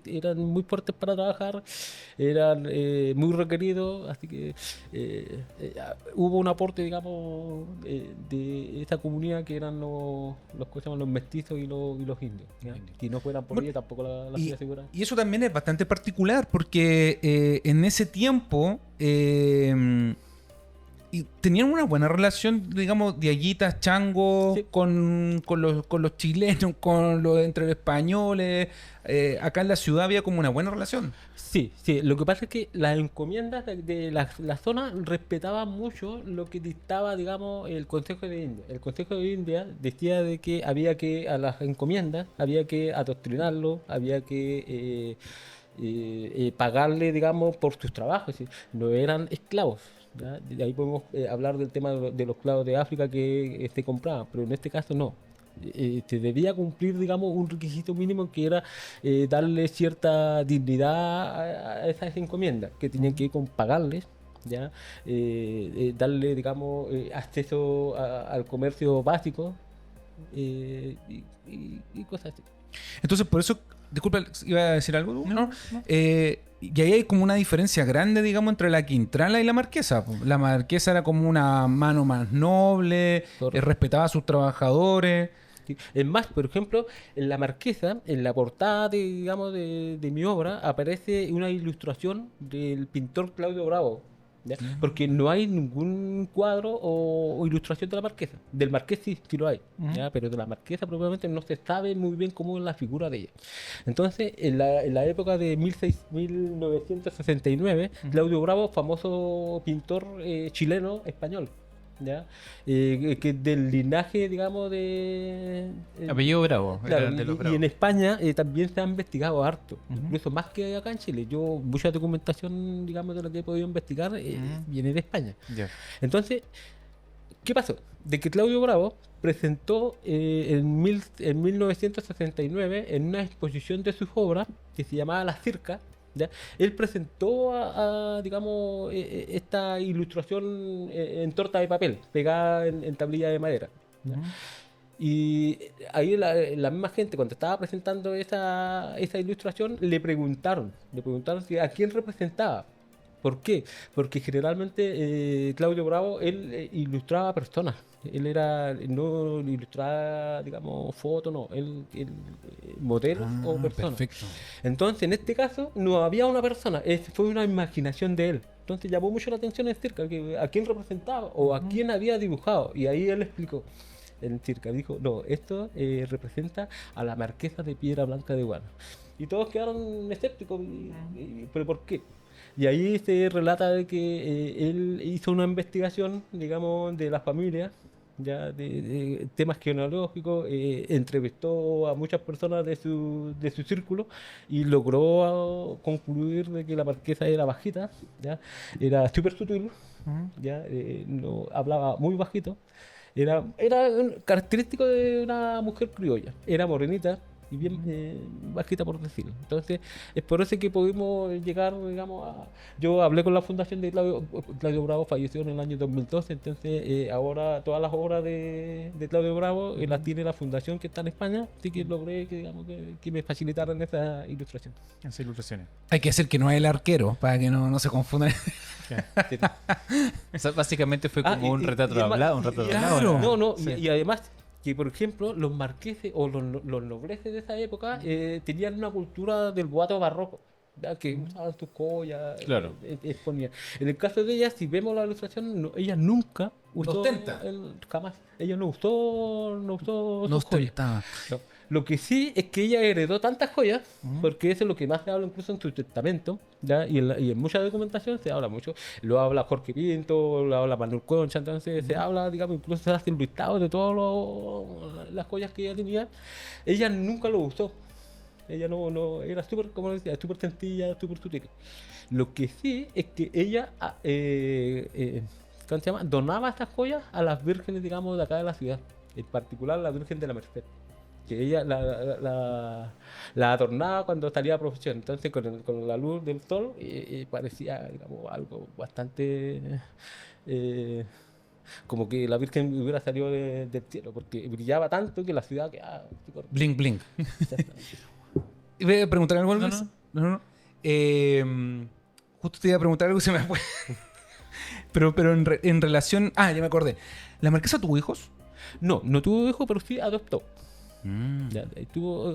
eran muy fuertes para trabajar, eran muy requeridos, así que hubo un aporte, digamos, de esa comunidad que eran ¿cómo se llaman? Los mestizos y los indios, ¿ya? Si no fueran por Bueno, ellos tampoco la y, ciudad segura. y eso también es bastante particular porque en ese tiempo y tenían una buena relación, digamos, diaguitas, changos, Sí. con los chilenos, entre los españoles. Acá en la ciudad había como una buena relación. Sí, sí. Lo que pasa es que las encomiendas de la zona respetaban mucho lo que dictaba, digamos, el Consejo de India. El Consejo de India decía de que había que, a las encomiendas, había que adoctrinarlo, había que pagarle, digamos, por sus trabajos. Es decir, no eran esclavos. ¿Ya? De ahí podemos hablar del tema de los esclavos de África que se compraban, pero en este caso no. Se debía cumplir, digamos, un requisito mínimo que era darle cierta dignidad a esas encomiendas, que tenían que ir con pagarles, ¿ya? Darle, digamos, acceso al comercio básico y cosas así. Entonces, por eso, disculpa, ¿iba a decir algo? No. Y ahí hay como una diferencia grande, digamos, entre la Quintrala y la Marquesa. La Marquesa era como una mano más noble, Correcto. respetaba a sus trabajadores. ¿Sí? Es más, por ejemplo, en la Marquesa, en la portada de, digamos, de mi obra, aparece una ilustración del pintor Claudio Bravo, ¿ya? Porque no hay ningún cuadro o ilustración de la Marquesa. Del Marqués sí, sí lo hay, ¿ya? Pero de la Marquesa probablemente no se sabe muy bien cómo es la figura de ella. Entonces, en la época de 1969, Claudio Bravo, famoso pintor chileno español, ¿ya? Que del linaje, digamos, de... Apellido Bravo. Claro, era de los y Bravos. en España también se ha investigado harto, Ujú. incluso más que acá en Chile. Yo, mucha documentación, digamos, de lo que he podido investigar viene de España. Ya. Entonces, ¿qué pasó? De que Claudio Bravo presentó en 1969 en una exposición de sus obras que se llamaba La Circa, ¿ya? Él presentó digamos, esta ilustración en torta de papel, pegada en tablilla de madera, ¿ya? Y ahí la misma gente, cuando estaba presentando esa ilustración, le preguntaron a quién representaba. ¿Por qué? Porque generalmente Claudio Bravo, él ilustraba personas. Él no ilustraba, digamos, fotos, no. Él modelos o personas. Perfecto. Entonces, en este caso, no había una persona, fue una imaginación de él. Entonces llamó mucho la atención en Circa, que a quién representaba o a quién había dibujado. Y ahí él explicó. En Circa dijo, no, esto representa a la marquesa de Piedra Blanca de Guano. Y todos quedaron escépticos, ¿pero por qué? Y ahí se relata de que él hizo una investigación, digamos, de la familia, ya de temas genealógicos, entrevistó a muchas personas de su círculo y logró concluir de que la marquesa era bajita, ya, era súper sutil, ya, no, hablaba muy bajito, era un característico de una mujer criolla, era morenita y bien bajita por decirlo. Entonces, es por eso que pudimos llegar, digamos, a... Yo hablé con la fundación de Claudio Bravo, falleció en el año 2012, entonces ahora todas las obras de Claudio Bravo las tiene la fundación que está en España, así que logré que, digamos, que me facilitaran esa ilustración. Esas ilustraciones. Hay que decir que no es el arquero, para que no se confundan. Sí. O sea, básicamente fue como un retrato y además- hablado, un retrato Claro. hablado. No, no, Sí. y además que, por ejemplo, los marqueses o los nobleces de esa época tenían una cultura del boato barroco, ¿ya? Que usaban sus collas, Claro. exponían. En el caso de ella, si vemos la ilustración, ella nunca usó... ostenta. Jamás. Ella no usó No sus joyas. ostentaba. No. Lo que sí es que ella heredó tantas joyas, porque eso es lo que más se habla incluso en su testamento, ¿ya? Y en mucha documentación se habla mucho. Lo habla Jorge Pinto, lo habla Manuel Concha, entonces se habla, digamos, incluso se hace un listado de todas las joyas que ella tenía. Ella nunca lo usó. Ella no era súper, como decía, súper sencilla, súper sutil. Lo que sí es que ella, ¿cómo se llama? Donaba estas joyas a las vírgenes, digamos, de acá de la ciudad. En particular la Virgen de la Merced, que ella la adornaba cuando salía a procesión. Entonces, con la luz del sol, parecía, digamos, algo bastante como que la Virgen hubiera salido del cielo, porque brillaba tanto que la ciudad quedaba súper- Blink, blink. Exactamente. ¿Voy a preguntar algo, No, Luis? No. Justo te iba a preguntar algo y se me fue. pero en relación... Ah, ya me acordé. ¿La marquesa tuvo hijos? No tuvo hijo, pero sí adoptó. Mm. Ya,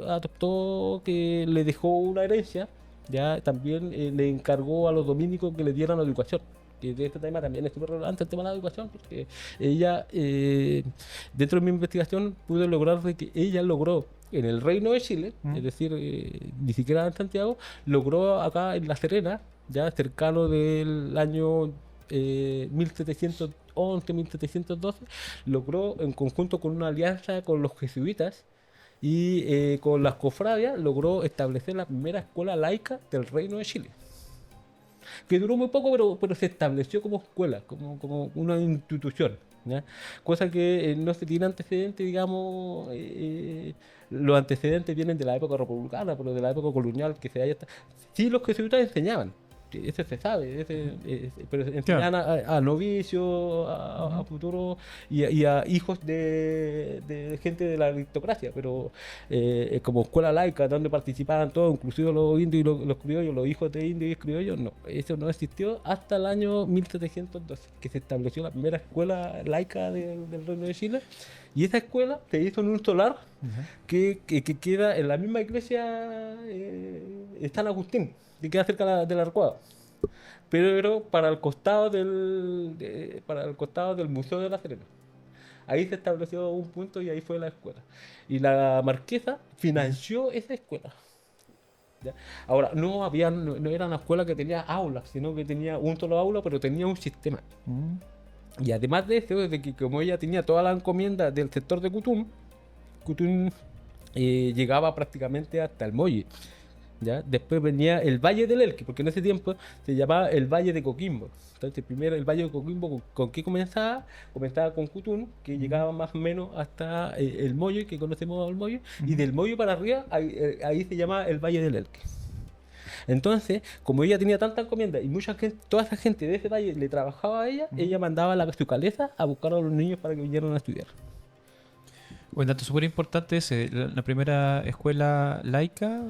adoptó que le dejó una herencia ya también le encargó a los dominicos que le dieran educación. Que de este tema también es súper relevante el tema de la educación, porque ella, dentro de mi investigación, pude lograr de que ella logró en el Reino de Chile, es decir, ni siquiera en Santiago, logró acá en La Serena, ya cercano del año 1711, 1712, logró en conjunto con una alianza con los jesuitas y con las cofradias, logró establecer la primera escuela laica del Reino de Chile, que duró muy poco, pero se estableció como escuela, como una institución, ¿ya? Cosa que no se tiene antecedentes, digamos, los antecedentes vienen de la época republicana, pero de la época colonial que se haya... Sí, los jesuitas enseñaban, que ese se sabe, pero enseñaban a novicios, a futuros y a hijos de gente de la aristocracia, pero como escuela laica donde participaban todos, inclusive los indios y los criollos, los hijos de indios y criollos, no, eso no existió hasta el año 1712, que se estableció la primera escuela laica del Reino de Chile, y esa escuela se hizo en un solar que queda en la misma iglesia de San Agustín, que queda cerca de la Arcuada, pero para el costado para el costado del Museo de La Serena. Ahí se estableció un punto y ahí fue la escuela. Y la marquesa financió esa escuela. ¿Ya? Ahora, no era una escuela que tenía aulas, sino que tenía un solo aula, pero tenía un sistema. Y además de eso, de que como ella tenía toda la encomienda del sector de Cutún llegaba prácticamente hasta el muelle. ¿Ya? Después venía el Valle del Elqui, porque en ese tiempo se llamaba el Valle de Coquimbo. Entonces, primero el Valle de Coquimbo, ¿con qué comenzaba? Comenzaba con Cutún, que llegaba más o menos hasta el Molle, que conocemos el Molle, y del Molle para arriba, ahí se llama el Valle del Elqui. Entonces, como ella tenía tanta encomienda y mucha gente, toda esa gente de ese valle le trabajaba a ella, ella mandaba a su caleza a buscar a los niños para que vinieran a estudiar. Un dato súper importante ese, la primera escuela laica,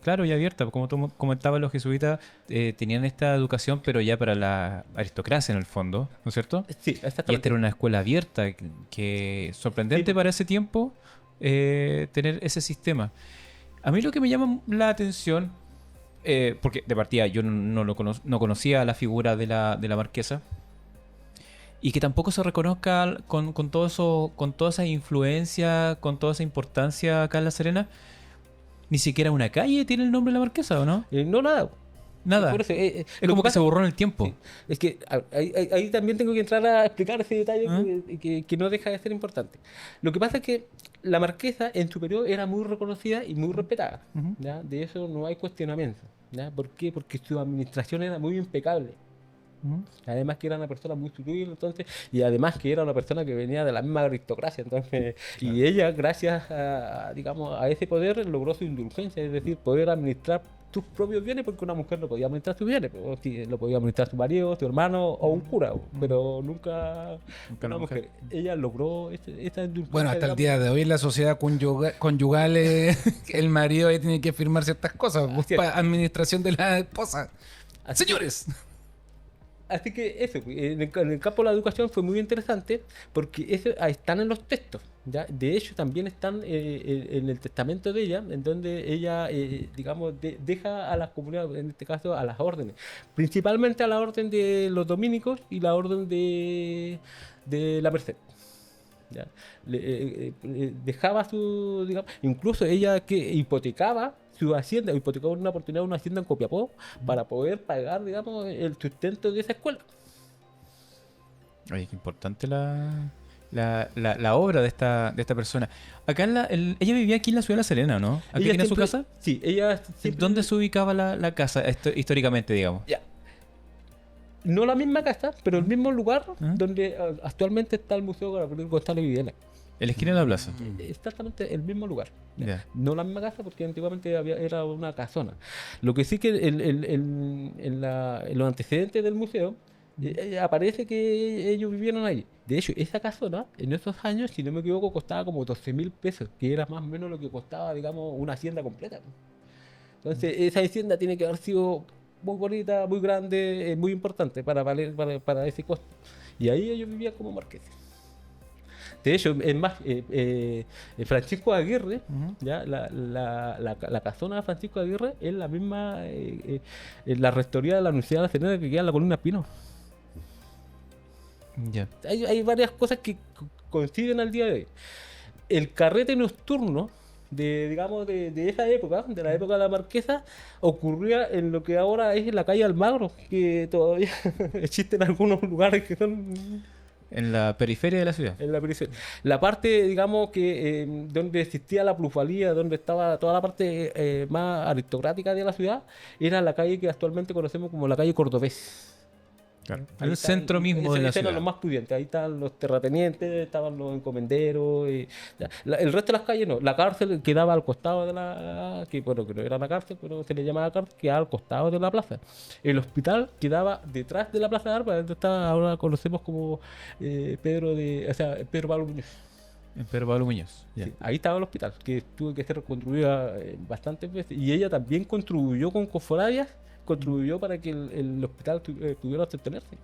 claro, y abierta, como tú comentabas, los jesuitas tenían esta educación, pero ya para la aristocracia en el fondo, ¿no es cierto? Sí, Y esta exactamente. era una escuela abierta, que sorprendente Sí. para ese tiempo tener ese sistema. A mí lo que me llama la atención, porque de partida yo no conocía la figura de la marquesa, y que tampoco se reconozca con todo eso, con toda esa influencia, con toda esa importancia acá en La Serena. Ni siquiera una calle tiene el nombre de la marquesa, ¿o no? No, nada. Nada. Por eso, Es lo como que se pasa- borró en el tiempo. Sí, es que ahí también tengo que entrar a explicar ese detalle ¿Ah? que no deja de ser importante. Lo que pasa es que la marquesa en su periodo era muy reconocida y muy respetada. Ujú. ¿Ya? De eso no hay cuestionamiento. ¿Ya? ¿Por qué? Porque su administración era muy impecable. Ujú. Además que era una persona muy sutil, entonces, y además que era una persona que venía de la misma aristocracia, entonces, y ella, gracias digamos, a ese poder, logró su indulgencia, es decir, poder administrar sus propios bienes, porque una mujer no podía administrar sus bienes, pero sí, lo podía administrar su marido, su hermano o un cura, pero nunca Nunca una una mujer. mujer. Ella logró esa indulgencia. Bueno, hasta el digamos. día de hoy la sociedad conyugal, el marido ahí tiene que firmar ciertas cosas, Así es. para administración de la esposa. Así que- Señores, Así que eso, en el campo de la educación fue muy interesante porque eso están en los textos, ¿ya? De hecho, también están en el testamento de ella, en donde ella, digamos, deja a las comunidades, en este caso a las órdenes, principalmente a la orden de los dominicos y la orden de la Merced. ¿Ya? Dejaba digamos, incluso ella que hipotecaba su hacienda, hipotecaba en una oportunidad una hacienda en Copiapó para poder pagar, digamos, el sustento de esa escuela. Oye, qué importante la obra de esta persona. Acá ella vivía aquí en la ciudad de La Serena, ¿no? ¿Aquí Ella tiene su siempre- casa? Sí, ella siempre... ¿Dónde se ubicaba la casa históricamente, digamos? Ya. No la misma casa, pero el mismo lugar ¿Ah? donde actualmente está el Museo Gabriel González Videla. En la esquina de la plaza. Exactamente el mismo lugar. Ya. No la misma casa porque antiguamente era una casona. Lo que sí que en los antecedentes del museo aparece que ellos vivieron ahí. De hecho, esa casona en esos años, si no me equivoco, costaba como 12.000 pesos, que era más o menos lo que costaba, digamos, una hacienda completa. Entonces, esa hacienda tiene que haber sido muy bonita, muy grande, muy importante para valer para ese costo. Y ahí ellos vivían como marqueses. De hecho, es más, Francisco Aguirre, Ujú. ¿ya? La casona de Francisco Aguirre es la misma, la rectoría de la Universidad de La Serena que queda en la Colina Pino. Ya. Hay varias cosas que coinciden al día de hoy. El carrete nocturno digamos, de esa época, de la época de la Marquesa, ocurría en lo que ahora es la calle Almagro, que todavía existen algunos lugares que son En la periferia de la ciudad. en la periferia. La parte, digamos, que donde existía la plusvalía, donde estaba toda la parte más aristocrática de la ciudad, era la calle que actualmente conocemos como la calle Cordobés. Claro. Ahí El centro mismo de la ese eran ciudad. los más pudientes. Ahí estaban los terratenientes, estaban los encomenderos. Ya. El resto de las calles no. La cárcel quedaba al costado de la. Que bueno, que no era la cárcel, pero se le llamaba cárcel, quedaba al costado de la plaza. El hospital quedaba detrás de la plaza de Armas, donde está, ahora conocemos como Pedro Pablo Muñoz. En Pedro Pablo Muñoz. Ya. Sí, ahí estaba el hospital, que tuvo que ser reconstruida bastantes veces. Y ella también contribuyó con cofradias, contribuyó para que el hospital pudiera sostenerse.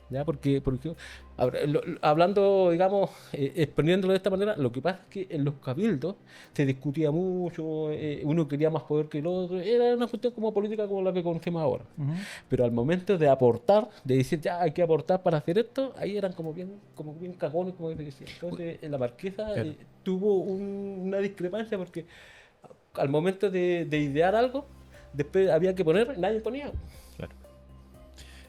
¿Ya? Porque hablando, digamos, exponiéndolo de esta manera, lo que pasa es que en los cabildos se discutía mucho, uno quería más poder que el otro, era una cuestión como política como la que conocemos ahora. Ujú. Pero al momento de aportar, de decir ya hay que aportar para hacer esto, ahí eran como bien cagones, como se decía. Entonces la marquesa Claro. tuvo una discrepancia porque al momento de idear algo, después había que poner, nadie ponía.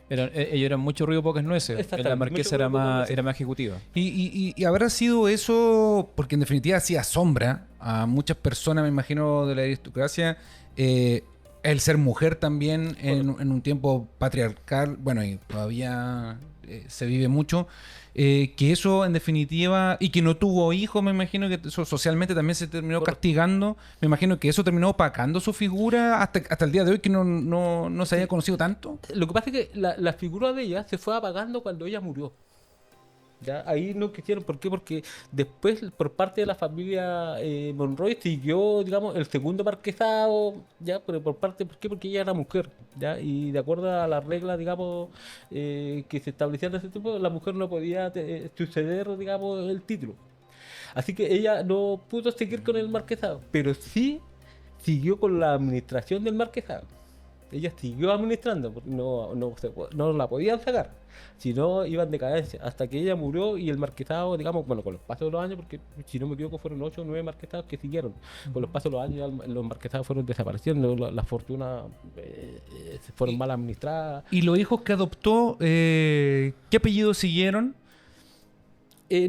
Claro. Ellos eran mucho ruido, pocas nueces. En la Exactamente, marquesa mucho era ruido, pocas más, nueces. era más ejecutiva. Y habrá sido eso, porque en definitiva hacía sombra a muchas personas, me imagino, de la aristocracia, el ser mujer también en un tiempo patriarcal, bueno, y todavía se vive mucho, que eso en definitiva, y que no tuvo hijos, me imagino que eso socialmente también se terminó Correcto. castigando, me imagino que eso terminó opacando su figura hasta el día de hoy, que no se haya conocido tanto. Lo que pasa es que la figura de ella se fue apagando cuando ella murió. ¿Ya? Ahí no quisieron, ¿por qué? Porque después por parte de la familia Monroy siguió, digamos, el segundo marquesado, ¿ya? Pero ¿por qué? Porque ella era mujer, ¿ya? Y de acuerdo a las reglas, digamos, que se establecían en ese tiempo, la mujer no podía suceder, digamos, el título. Así que ella no pudo seguir con el marquesado, pero sí siguió con la administración del marquesado. Ella siguió administrando, porque no la podían sacar, si no iba en decadencia, hasta que ella murió y el marquesado, digamos, bueno, con los pasos de los años, porque si no me equivoco fueron 8 o 9 marquesados que siguieron, con los pasos de los años ya los marquesados fueron desapareciendo, las fortunas se fueron mal administradas. ¿Y los hijos que adoptó, qué apellidos siguieron?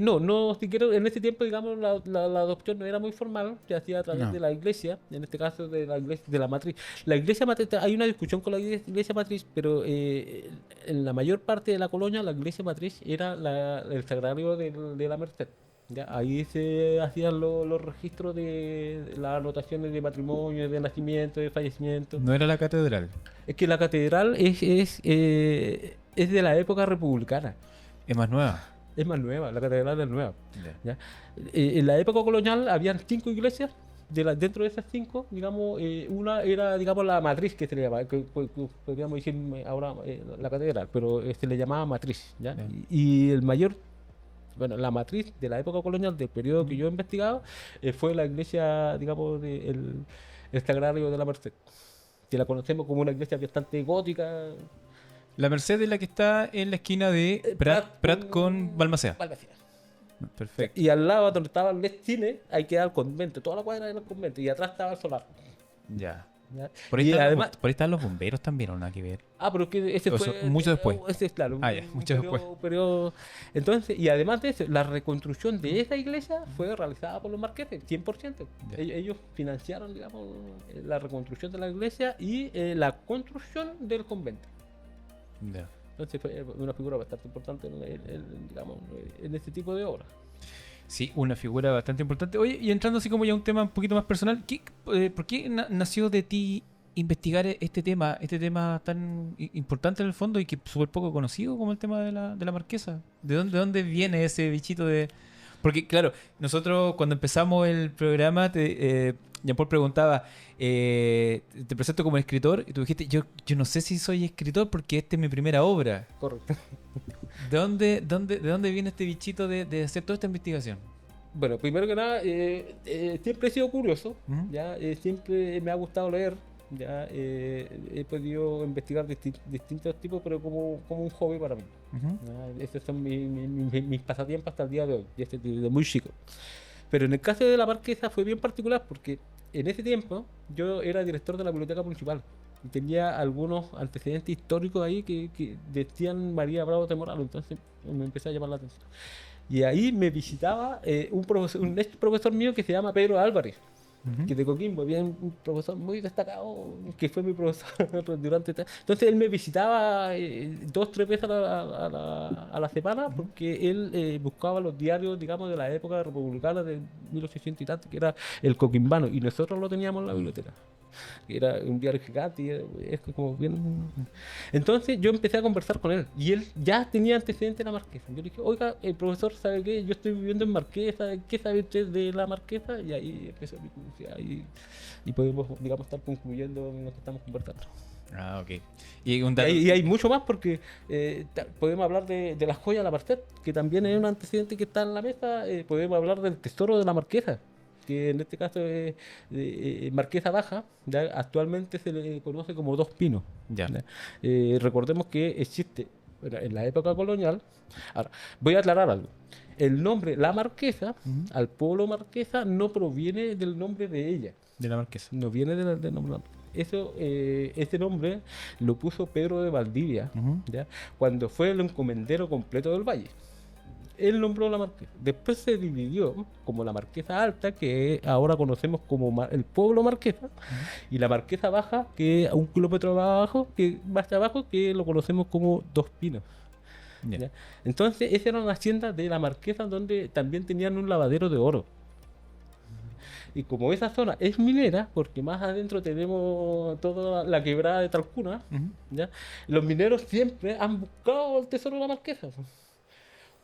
No siguieron, en ese tiempo, digamos, la adopción no era muy formal, se hacía a través No. de la iglesia, en este caso de la iglesia, de la matriz. La iglesia matriz, hay una discusión con la iglesia matriz, pero en la mayor parte de la colonia, la iglesia matriz era el sagrario de la Merced. ¿Ya? Ahí se hacían los registros de las anotaciones de matrimonio, de nacimiento, de fallecimiento. No era la catedral. Es que la catedral es de la época republicana. Es más nueva. Es más nueva, la catedral es nueva. Ya. ¿Ya? En la época colonial habían 5 iglesias, dentro de esas 5, digamos, una era, digamos, la matriz que se le llamaba, que podríamos decir ahora la catedral, pero se le llamaba matriz, ¿ya? Ya. Y el mayor, bueno, la matriz de la época colonial, del periodo que yo he investigado, fue la iglesia, digamos, el Sagrario de la Merced, que la conocemos como una iglesia bastante gótica. La Merced es la que está en la esquina de Prat con Balmaceda. Balmaceda. Perfecto. Y al lado donde estaba el cine, ahí quedaba el convento, toda la cuadra era el convento, y atrás estaba el solar. Ya. ¿Ya? Por ahí, Y están además, por ahí están los bomberos también, ¿o nada que ver? pero que ese O fue sea, mucho después. Ese es claro, Ah, ya, mucho después. Entonces, y además de eso, la reconstrucción de esa iglesia fue realizada por los marqueses, 100%. Ya. Ellos financiaron, digamos, la reconstrucción de la iglesia y la construcción del convento. Ya. Entonces fue una figura bastante importante digamos, en este tipo de obras. Sí, una figura bastante importante. Oye, y entrando así como ya a un tema un poquito más personal, ¿por qué nació de ti investigar este tema tan importante en el fondo y que súper poco conocido como el tema de la marquesa? ¿De dónde viene ese bichito de...? Porque claro, nosotros cuando empezamos el programa, Jean-Paul preguntaba, te presento como escritor, y tú dijiste, yo no sé si soy escritor porque esta es mi primera obra. Correcto. ¿De dónde viene este bichito de hacer toda esta investigación? Bueno, primero que nada, siempre he sido curioso, Ujú. ¿ya? Siempre me ha gustado leer, ¿ya? He podido investigar distintos tipos, pero como un hobby para mí. Ujú. ¿Ya? Esos son mis pasatiempos hasta el día de hoy, desde muy chico. Pero en el caso de la Marquesa fue bien particular porque en ese tiempo yo era director de la biblioteca municipal y tenía algunos antecedentes históricos ahí que decían María Bravo de Moralo, entonces me empezó a llamar la atención. Y ahí me visitaba un ex profesor mío que se llama Pedro Álvarez, Ujú. que de Coquimbo, bien un profesor muy destacado, que fue mi profesor durante... Entonces él me visitaba 2, 3 veces a la semana porque él buscaba los diarios, digamos, de la época republicana de 1800 y tanto, que era el Coquimbano, y nosotros lo teníamos en la biblioteca. Que era un diario gigante y es como bien... Entonces yo empecé a conversar con él y él ya tenía antecedentes en la Marquesa. Yo le dije, oiga, el profesor, ¿sabe qué? Yo estoy viviendo en Marquesa, ¿qué sabe usted de la Marquesa? Y ahí empezó mi curiosidad y podemos, digamos, estar concluyendo en lo que estamos conversando. Ah, ok. Y un Y dato. hay mucho más porque podemos hablar de las joyas de la Marcet, que también es un antecedente que está en la mesa. Podemos hablar del tesoro de la Marquesa, que en este caso es Marquesa Baja. ¿Ya? Actualmente se le conoce como Dos Pinos. Ya. ¿Ya? Recordemos que existe, bueno, en la época colonial. Ahora, voy a aclarar algo. El nombre La Marquesa, Ujú. al pueblo Marquesa, no proviene del nombre de ella. De la Marquesa. No viene del nombre. Ese nombre lo puso Pedro de Valdivia, Ujú. ¿ya? Cuando fue el encomendero completo del valle. Él nombró la Marquesa. Después se dividió como la Marquesa Alta, que ahora conocemos como el pueblo Marquesa, y la Marquesa Baja, que a 1 kilómetro más abajo, que lo conocemos como Dos Pinos. Ya. ¿Ya? Entonces, esa era una hacienda de la Marquesa donde también tenían un lavadero de oro. Y como esa zona es minera, porque más adentro tenemos toda la quebrada de Talcuna, Ujú. ¿ya? Los mineros siempre han buscado el tesoro de la Marquesa.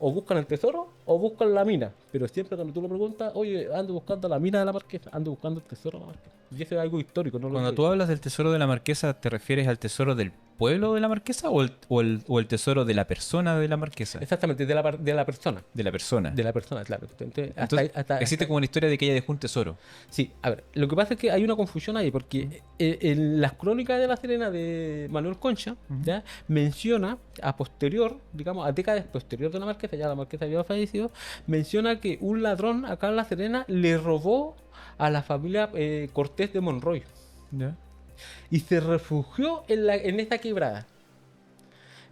O buscan el tesoro o buscan la mina. Pero siempre cuando tú le preguntas, oye, ando buscando la mina de la Marquesa, ando buscando el tesoro de la Marquesa. Y eso es algo histórico, no lo Cuando sé. tú hablas del tesoro de la Marquesa, ¿te refieres al tesoro del pueblo de la Marquesa o el tesoro de la persona de la Marquesa? Exactamente, de la persona. De la persona. De la persona, claro. Entonces, Entonces, existe como una historia de que ella dejó un tesoro. Sí, a ver, lo que pasa es que hay una confusión ahí, porque en las crónicas de La Serena de Manuel Concha, Ujú. ¿ya? Menciona a posterior, digamos, a décadas posterior de la Marquesa, ya la Marquesa había fallecido, menciona que un ladrón acá en La Serena le robó a la familia Cortés de Monroy Ya. y se refugió en esa quebrada.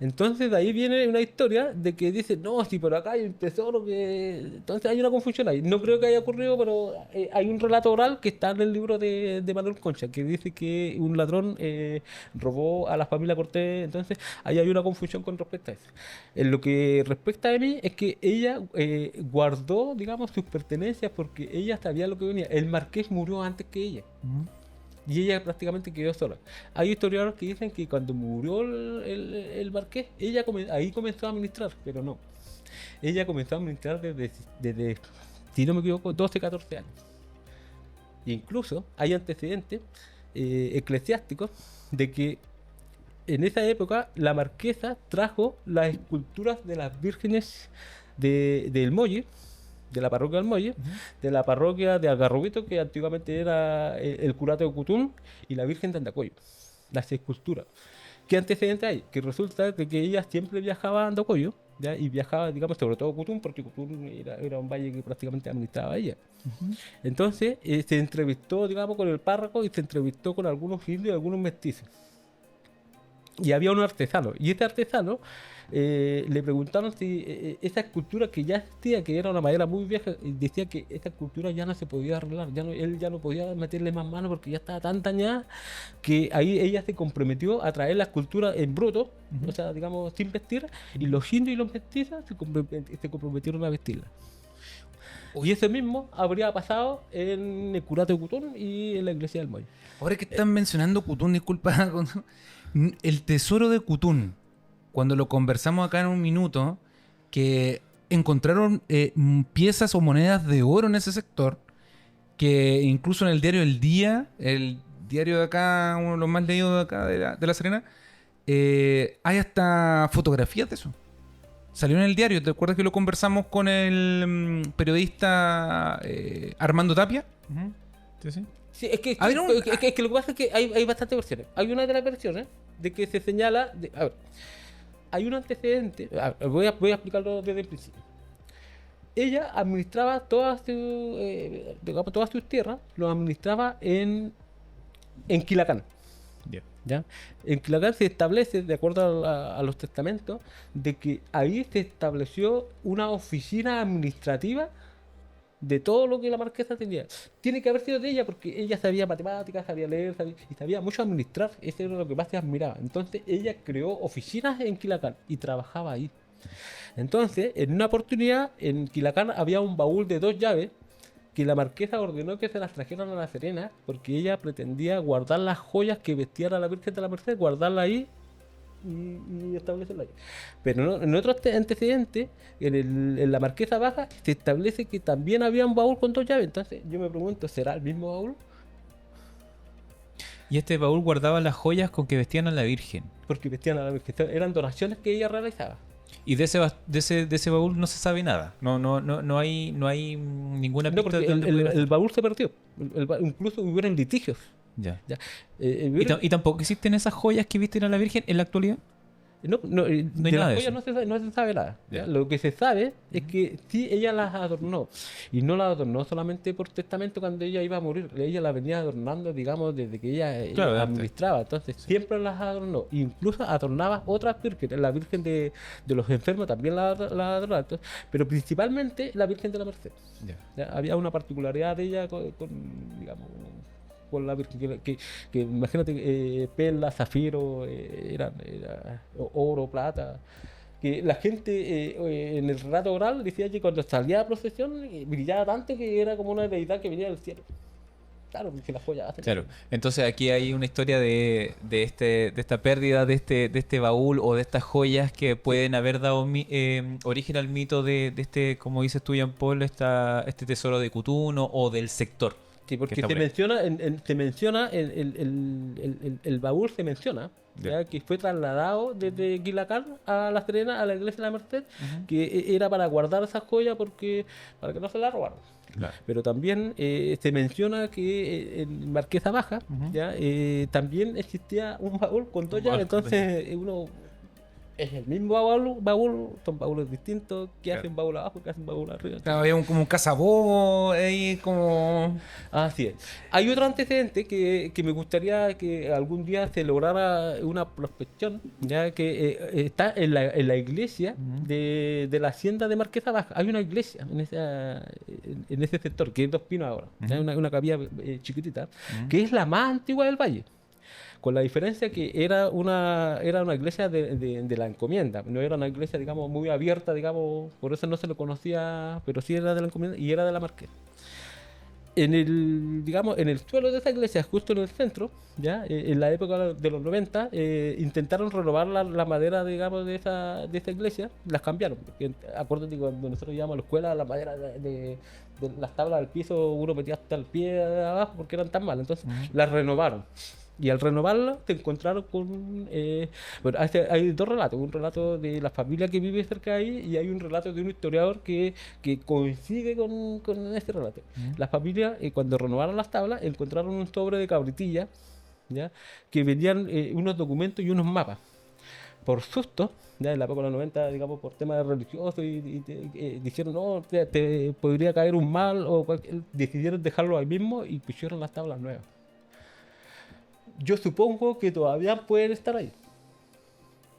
Entonces de ahí viene una historia de que dice, no, si por acá hay un tesoro que... Entonces hay una confusión ahí. No creo que haya ocurrido, pero hay un relato oral que está en el libro de Manuel Concha, que dice que un ladrón robó a la familia Cortés. Entonces ahí hay una confusión con respecto a eso. En lo que respecta a mí es que ella guardó, digamos, sus pertenencias porque ella sabía lo que venía. El marqués murió antes que ella. Ujú. Y ella prácticamente quedó sola. Hay historiadores que dicen que cuando murió el marqués, ella ahí comenzó a administrar, pero no. Ella comenzó a administrar desde, si no me equivoco, 12, 14 años. E incluso hay antecedentes eclesiásticos de que en esa época la marquesa trajo las esculturas de las vírgenes del Molle, de la parroquia del Molle, de la parroquia de Algarrobito, que antiguamente era el curato de Cutún, y la Virgen de Andacoyo, las esculturas. ¿Qué antecedente hay? Que resulta de que ella siempre viajaba a Andacoyo, ¿ya? Y viajaba, digamos, sobre todo a Cutún, porque Cutún era un valle que prácticamente administraba ella. Entonces se entrevistó, digamos, con el párroco y se entrevistó con algunos indios y algunos mestizos. Y había un artesano, y este artesano le preguntaron si esa escultura que ya existía, que era una madera muy vieja, y decía que esa escultura ya no se podía arreglar, él ya no podía meterle más mano porque ya estaba tan dañada, que ahí ella se comprometió a traer la escultura en bruto, o sea, digamos, sin vestir, y los indios y los mestizos se comprometieron a vestirla. Y eso mismo habría pasado en el curato de Cutún y en la iglesia del Molle. Ahora que están mencionando Cutún, disculpa, el tesoro de Cutún, cuando lo conversamos acá en un minuto, que encontraron piezas o monedas de oro en ese sector, que incluso en el diario El Día, el diario de acá, uno de los más leídos de acá de La Serena, hay hasta fotografías de eso. Salió en el diario. ¿Te acuerdas que lo conversamos con el periodista Armando Tapia? Ujú. Sí, sí. Sí, es que, A ver, es que lo que pasa es que hay bastantes versiones. Hay una de las versiones de que se señala. A ver, hay un antecedente. Voy a explicarlo desde el principio. Ella administraba digamos, todas sus tierras, lo administraba en Quilacán. Ya. ¿Ya? En Quilacán se establece, de acuerdo a los testamentos, de que ahí se estableció una oficina administrativa de todo lo que la marquesa tenía. Tiene que haber sido de ella porque ella sabía matemáticas, sabía leer y sabía mucho administrar. Eso era lo que más se admiraba. Entonces ella creó oficinas en Quilacán y trabajaba ahí. Entonces, en una oportunidad, en Quilacán había un baúl de 2 llaves que la marquesa ordenó que se las trajeran a La Serena porque ella pretendía guardar las joyas que vestía a la Virgen de la Merced, guardarla ahí y establecerla ahí. Pero en otro antecedente, en la Marquesa Baja, se establece que también había un baúl con 2 llaves. Entonces yo me pregunto, ¿será el mismo baúl? Y este baúl guardaba las joyas con que vestían a la Virgen. Porque vestían a la Virgen. Eran donaciones que ella realizaba. Y de ese baúl no se sabe nada. No hay ninguna No, pista porque de dónde pudiera el estar. baúl se perdió. Incluso hubieron litigios. Ya. ¿Ya? ¿Y tampoco existen esas joyas que visten a la Virgen en la actualidad? No, No hay de nada las de joyas eso. no se sabe nada. ¿ya? Ya. Lo que se sabe es que sí, ella las adornó. Y no las adornó solamente por testamento cuando ella iba a morir. Ella las venía adornando, digamos, desde que ella Claro, de antes. administraba. Entonces siempre las adornó. Incluso adornaba otras vírgenes. La Virgen de los enfermos también la adornaba. Pero principalmente la Virgen de la Merced. Ya. ¿ya? Había una particularidad de ella digamos, con la Virgen, que imagínate, perla, zafiro, era oro, plata. Que la gente en el relato oral decía que cuando salía a procesión brillaba tanto que era como una deidad que venía del cielo. Claro, porque las joyas hacen. Claro. Entonces aquí hay una historia de esta pérdida de este baúl o de estas joyas que pueden haber dado origen al mito de este, como dices tú, Jean Paul, este tesoro de Cutuno o del sector. Sí, porque está se por ahí. menciona el baúl se menciona, Ya. ¿ya? Que fue trasladado desde Quilacán a La Serena, a la iglesia de la Merced, que era para guardar esas joyas para que no se las robaran. Claro. Pero también se menciona que en Marquesa Baja ¿ya? También existía un baúl con 2 llaves, baúl con dos entonces uno es el mismo baúl, son baúles distintos, que Claro. hacen baúl abajo, que hacen baúl arriba. Claro, había como un cazabobo ahí como... Así es. Hay otro antecedente que me gustaría que algún día se lograra una prospección, ya que está en la iglesia de la hacienda de Marquesa Baja. Hay una iglesia en ese sector, que es Dos Pinos ahora. Hay una capilla chiquitita, que es la más antigua del valle. Con la diferencia que era una iglesia de la encomienda, no era una iglesia, digamos, muy abierta, digamos, por eso no se lo conocía, pero sí era de la encomienda y era de la Marquesa. Digamos, en el suelo de esa iglesia, justo en el centro, ya en la época de los 90, intentaron renovar la madera, digamos, de esa iglesia, las cambiaron. Porque, acuérdate, cuando nosotros íbamos a la escuela, la madera de las tablas del piso, uno metía hasta el pie de abajo porque eran tan malas. Entonces, las renovaron. Y al renovarla te encontraron con... bueno, hay 2 relatos. Un relato de la familia que vive cerca de ahí y hay un relato de un historiador que coincide con este relato. La familia, cuando renovaron las tablas, encontraron un sobre de cabritilla, ¿ya? Que venían unos documentos y unos mapas. Por susto, ya en la época de los 90, digamos, por temas religiosos, dijeron, no, te podría caer un mal, decidieron dejarlo ahí mismo y pusieron las tablas nuevas. Yo supongo que todavía pueden estar ahí.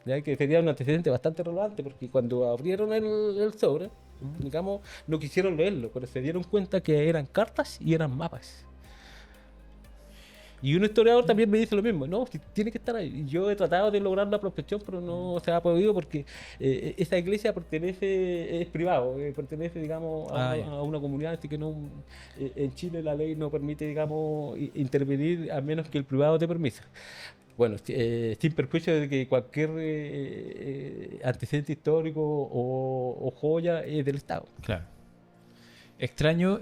Ya que sería un antecedente bastante relevante porque cuando abrieron el sobre, digamos, no quisieron leerlo, pero se dieron cuenta que eran cartas y eran mapas. Y un historiador también me dice lo mismo, no, tiene que estar ahí. Yo he tratado de lograr la prospección, pero no se ha podido porque esa iglesia es privado, pertenece, digamos, a una comunidad, así que no, en Chile la ley no permite, digamos, intervenir a menos que el privado te permita. Bueno, sin perjuicio de que cualquier antecedente histórico o joya es del Estado. Claro. Extraño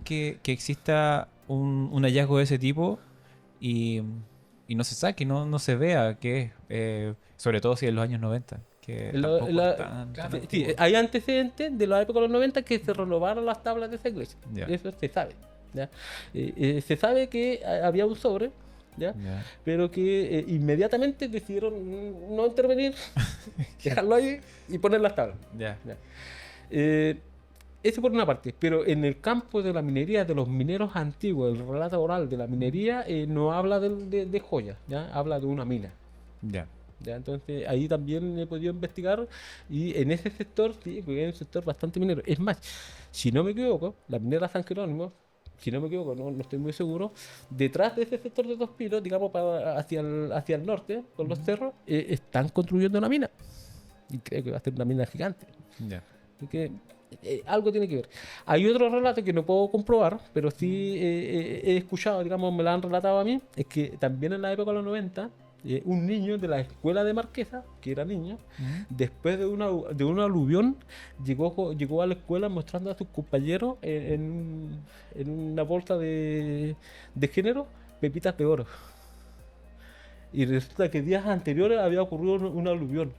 que exista un hallazgo de ese tipo y no se saque, no se vea qué es, sobre todo si en los años 90, que La- tampoco la- es tan claro. Sí, antiguo. hay antecedentes de la época de los 90 que se renovaron las tablas de esa iglesia. Ya. Eso se sabe. ¿Ya? Se sabe que había un sobre, ¿ya? Ya. Pero que inmediatamente decidieron no intervenir, dejarlo ahí y poner las tablas. Ya. ¿Ya? Eso por una parte, pero en el campo de la minería, de los mineros antiguos, el relato oral de la minería no habla de joyas, ¿ya? Habla de una mina. Ya. ¿Ya? Entonces ahí también he podido investigar y en ese sector, sí, porque es un sector bastante minero. Es más, si no me equivoco, la minera San Jerónimo, si no me equivoco, no estoy muy seguro, detrás de ese sector de Dos Pinos, digamos hacia el norte, con los cerros, están construyendo una mina. Y creo que va a ser una mina gigante. Ya. Así que algo tiene que ver. Hay otro relato que no puedo comprobar, pero sí he escuchado, digamos, me lo han relatado a mí, es que también en la época de los 90, un niño de la escuela de Marquesa, que era niño, después de un aluvión, llegó a la escuela mostrando a sus compañeros en una bolsa de género pepitas de oro. Y resulta que días anteriores había ocurrido un aluvión.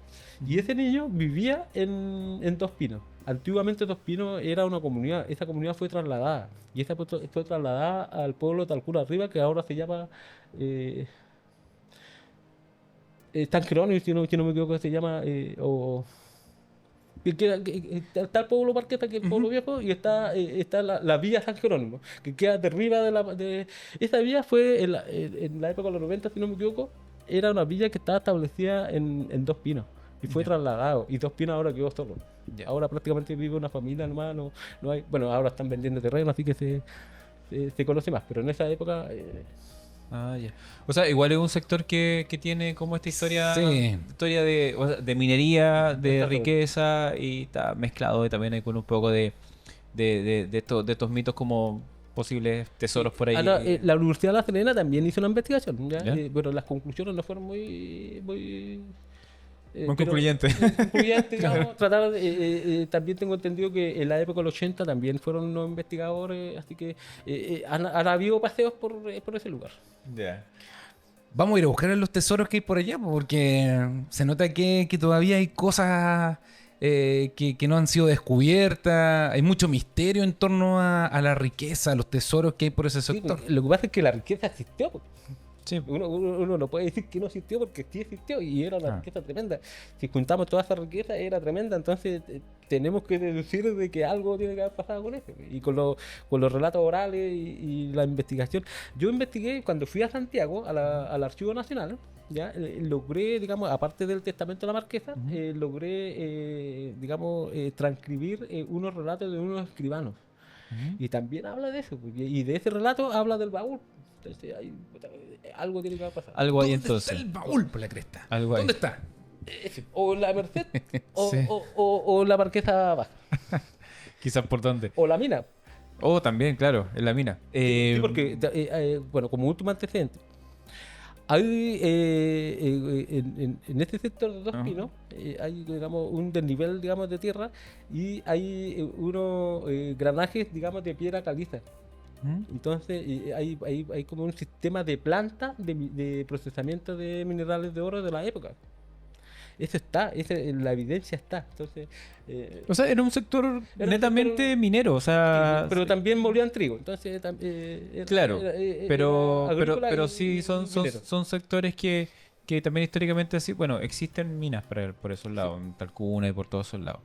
Y ese niño vivía en Dos Pinos. Antiguamente Dos Pinos era una comunidad. Esa comunidad fue trasladada. Y esa fue trasladada al pueblo de Talcura Arriba, que ahora se llama San Jerónimo, si no me equivoco, se llama. Está el pueblo Marqueta, que es el pueblo viejo, y está la vía San Jerónimo, que queda derriba esa vía fue en la época de los 90, si no me equivoco, era una villa que estaba establecida en Dos Pinos, y fue trasladado, y Dos Pinos ahora quedó solo. Ya. Ahora prácticamente vive una familia nomás, no hay, bueno, ahora están vendiendo terreno, así que se conoce más, pero en esa época... Ah, ya. O sea, igual es un sector que tiene como esta historia, Sí. historia de, o sea, de minería, de Exacto. riqueza y está mezclado también ahí con un poco de estos mitos como posibles tesoros por ahí. Ahora, la Universidad de La Serena también hizo una investigación, ¿ya? ¿Ya? Pero las conclusiones no fueron muy Muy pero- concluyente. concluyente, digamos. También tengo entendido que en la época del 80 también fueron unos investigadores, así que han habido paseos por ese lugar. Ya. Vamos a ir a buscar los tesoros que hay por allá, porque se nota que todavía hay cosas que no han sido descubiertas. Hay mucho misterio en torno a la riqueza, a los tesoros que hay por ese Sí, sector. lo que pasa es que la riqueza existió. Po. Sí. Uno no puede decir que no existió porque sí existió y era una Ah. riqueza tremenda. Si juntamos toda esa riqueza era tremenda, entonces tenemos que deducir de que algo tiene que haber pasado con eso. Y con los relatos orales y la investigación. Yo investigué cuando fui a Santiago, al Archivo Nacional, ya logré, digamos, aparte del testamento de la Marquesa, logré, digamos, transcribir unos relatos de unos escribanos. Y también habla de eso, pues, y de ese relato habla del baúl. Entonces, algo tiene que haber pasado. Algo ahí ¿Dónde entonces. está el baúl por la cresta? Algo ahí. ¿Dónde está? O la Merced, o, Sí. o la Marquesa Baja, Quizás por dónde. o la mina. Oh, también, claro, en la mina. Sí, porque, bueno, como último antecedente, hay en este sector de Dos Ajá. Pinos, hay, digamos, un desnivel, digamos, de tierra y hay unos granajes, digamos, de piedra caliza. ¿Mm? Entonces, hay como un sistema de planta de procesamiento de minerales de oro de la época. Eso está, la evidencia está. Entonces, O sea, era un sector un netamente sector- minero, o sea... pero también molían trigo. Entonces, Claro, pero agrícola sí son minero. sectores que también históricamente así, bueno, existen minas por esos lados, en Talcuna y por todos esos lados.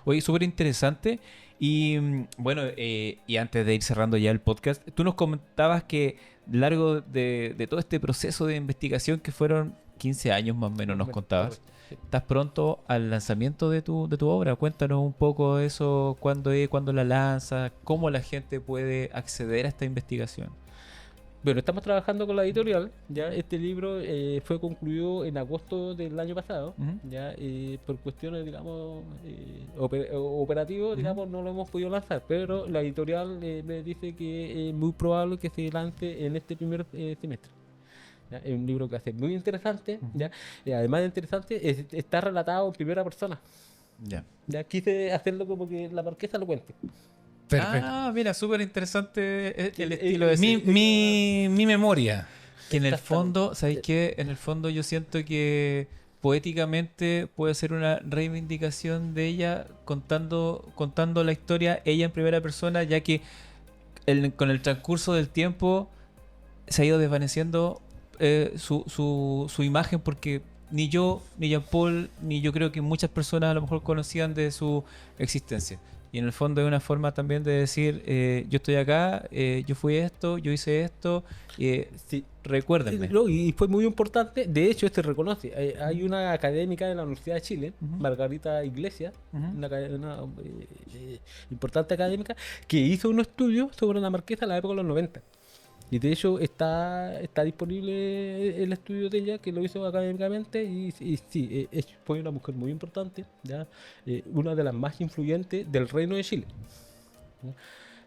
Oye, súper interesante. Y bueno, y antes de ir cerrando ya el podcast, tú nos comentabas que largo de todo este proceso de investigación que fueron 15 años más o menos, nos contabas. Sí. Estás pronto al lanzamiento de tu obra. Cuéntanos un poco de eso, cuándo la lanzas, cómo la gente puede acceder a esta investigación. Bueno, estamos trabajando con la editorial. Ya este libro fue concluido en agosto del año pasado. Ujú. Ya por cuestiones, digamos, operativos, digamos, no lo hemos podido lanzar. Pero la editorial me dice que es muy probable que se lance en este primer semestre. ¿Ya? Es un libro que hace muy interesante. ¿Ya? Y además de interesante, está relatado en primera persona. Ya. Ya quise hacerlo como que la Marquesa lo cuente. Perfecto. Ah, mira, súper interesante el Eh, estilo de Mi memoria. que en el Exactamente. fondo, ¿sabéis qué? En el fondo yo siento que poéticamente puede ser una reivindicación de ella contando la historia ella en primera persona, ya que con el transcurso del tiempo se ha ido desvaneciendo su imagen, porque ni yo, ni Jean Paul, ni yo creo que muchas personas a lo mejor conocían de su existencia. Y en el fondo es una forma también de decir, yo estoy acá, yo fui esto, yo hice esto, Sí. recuérdenme. Y fue muy importante, de hecho, este reconoce. Hay una académica de la Universidad de Chile, Ujú. Margarita Iglesias, Ujú. una, importante académica, que hizo un estudio sobre la Marquesa en la época de los 90. Y de hecho está disponible el estudio de ella, que lo hizo académicamente, y sí, fue una mujer muy importante, ¿ya? Una de las más influyentes del Reino de Chile. ¿Ya?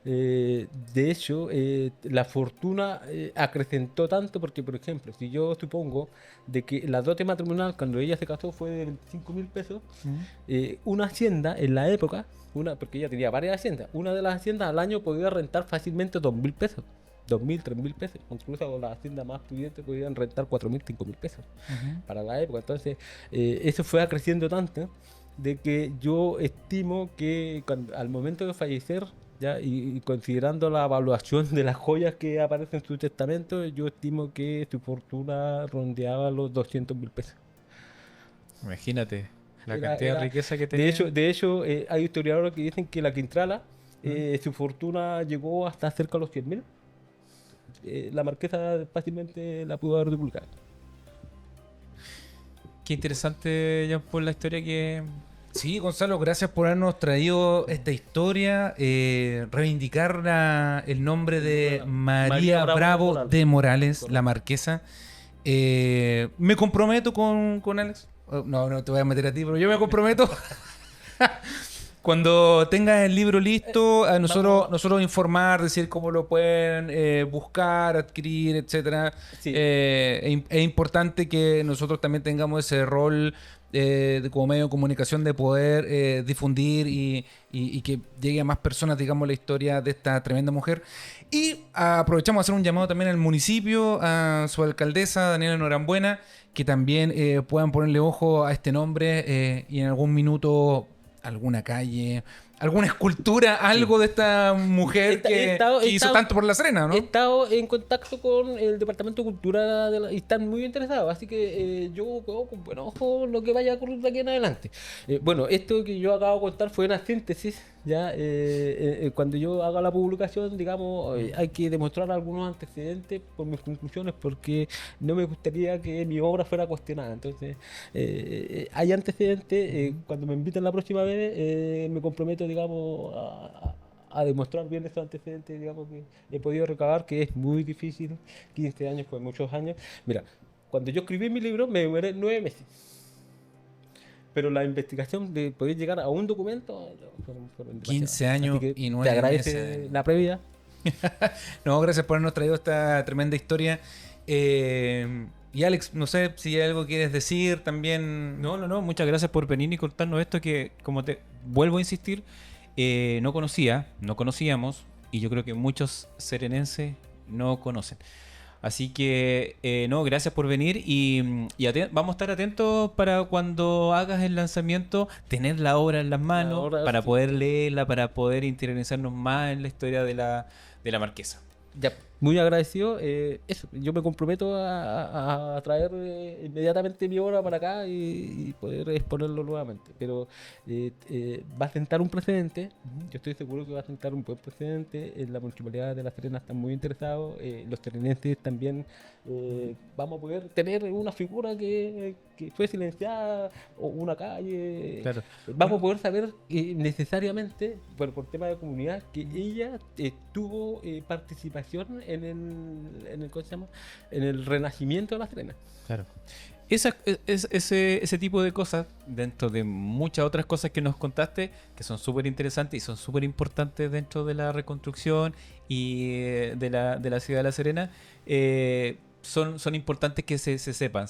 De hecho, la fortuna acrecentó tanto porque, por ejemplo, si yo supongo de que la dote matrimonial cuando ella se casó fue de 25.000 pesos, Ujú. una hacienda en la época, porque ella tenía varias haciendas, una de las haciendas al año podía rentar fácilmente 2.000 pesos. 2.000, 3.000 pesos. Incluso las haciendas más pudientes podían rentar 4.000, 5.000 pesos Ujú. para la época. Entonces, eso fue acreciendo tanto de que yo estimo que al momento de fallecer, ya, y considerando la evaluación de las joyas que aparecen en su testamento, yo estimo que su fortuna rondeaba los 200.000 pesos. Imagínate la Era, cantidad de era, riqueza que tenía. de hecho hay historiadores que dicen que la Quintrala, ¿Mm? su fortuna llegó hasta cerca de los 100.000. La marquesa fácilmente la pudo haber duplicado. Qué interesante, Jean Paul, la historia que... Sí, Gonzalo, gracias por habernos traído esta historia, reivindicar el nombre de María María Bravo Bravo Morales. de Morales, Correcto. la marquesa. Me comprometo con Alex. No, no te voy a meter a ti, pero yo me comprometo. Cuando tengas el libro listo, a vamos a- nosotros informar, decir cómo lo pueden buscar, adquirir, etcétera. Sí. Es importante que nosotros también tengamos ese rol como medio de comunicación de poder difundir y que llegue a más personas, digamos, la historia de esta tremenda mujer. Y aprovechamos a hacer un llamado también al municipio, a su alcaldesa, Daniela Norambuena, que también puedan ponerle ojo a este nombre y en algún minuto alguna calle, alguna escultura, algo de esta mujer que hizo tanto por La Serena, He ¿no? estado en contacto con el Departamento de Cultura y están muy interesados, así que yo veo con buen ojo lo que vaya a ocurrir de aquí en adelante. Bueno, esto que yo acabo de contar fue una síntesis, ya cuando yo haga la publicación, digamos, hay que demostrar algunos antecedentes por mis conclusiones, porque no me gustaría que mi obra fuera cuestionada. Entonces, hay antecedentes, cuando me inviten la próxima vez, me comprometo, digamos, a demostrar bien esos antecedentes, digamos, que he podido recabar, que es muy difícil. 15 años, pues muchos años. Mira, cuando yo escribí mi libro me demoré 9 meses. Pero la investigación de poder llegar a un documento fueron 15 demasiadas. años Así que y te 9 agradece meses. la previa. No, gracias por habernos traído esta tremenda historia. Y Alex, no sé si hay algo que quieres decir también. No, muchas gracias por venir y contarnos esto que, como te vuelvo a insistir, no conocíamos, y yo creo que muchos serenenses no conocen. Así que, no, gracias por venir vamos a estar atentos para cuando hagas el lanzamiento, tener la obra en las manos, obra, para sí. poder leerla, para poder interiorizarnos más en la historia de la marquesa. Ya, muy agradecido. Eso, yo me comprometo a traer inmediatamente mi obra para acá y poder exponerlo nuevamente. Pero va a sentar un precedente. Yo estoy seguro que va a sentar un buen precedente. En la municipalidad de La Serena están muy interesados. Los serenenses también vamos a poder tener una figura que fue silenciada o una calle. Claro. Vamos a poder saber necesariamente, por tema de comunidad, que ella tuvo participación ¿cómo se llama? En el renacimiento de La Serena. Claro. Ese tipo de cosas, dentro de muchas otras cosas que nos contaste, que son súper interesantes y son súper importantes dentro de la reconstrucción y de la ciudad de La Serena, son importantes que se sepan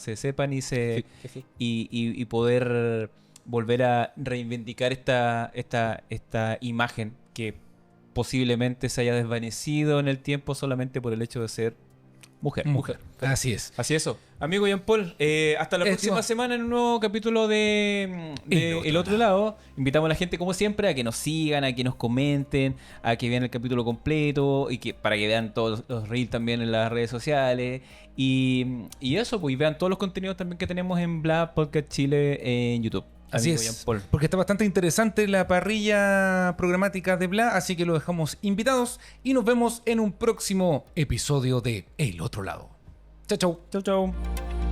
y poder volver a reivindicar esta imagen que posiblemente se haya desvanecido en el tiempo solamente por el hecho de ser Mujer. Mujer. Así es. Así eso. Amigo Jean Paul, hasta la Eso. próxima semana en un nuevo capítulo de El Otro Lado. Invitamos a la gente, como siempre, a que nos sigan, a que nos comenten, a que vean el capítulo completo y que para que vean todos los reels también en las redes sociales. Y eso, pues, y vean todos los contenidos también que tenemos en Bla Podcast Chile en YouTube. Así Amigo es, Jean Paul. porque está bastante interesante la parrilla programática de Bla, así que lo dejamos invitados y nos vemos en un próximo episodio de El Otro Lado. Chao, chao. Chau, chau.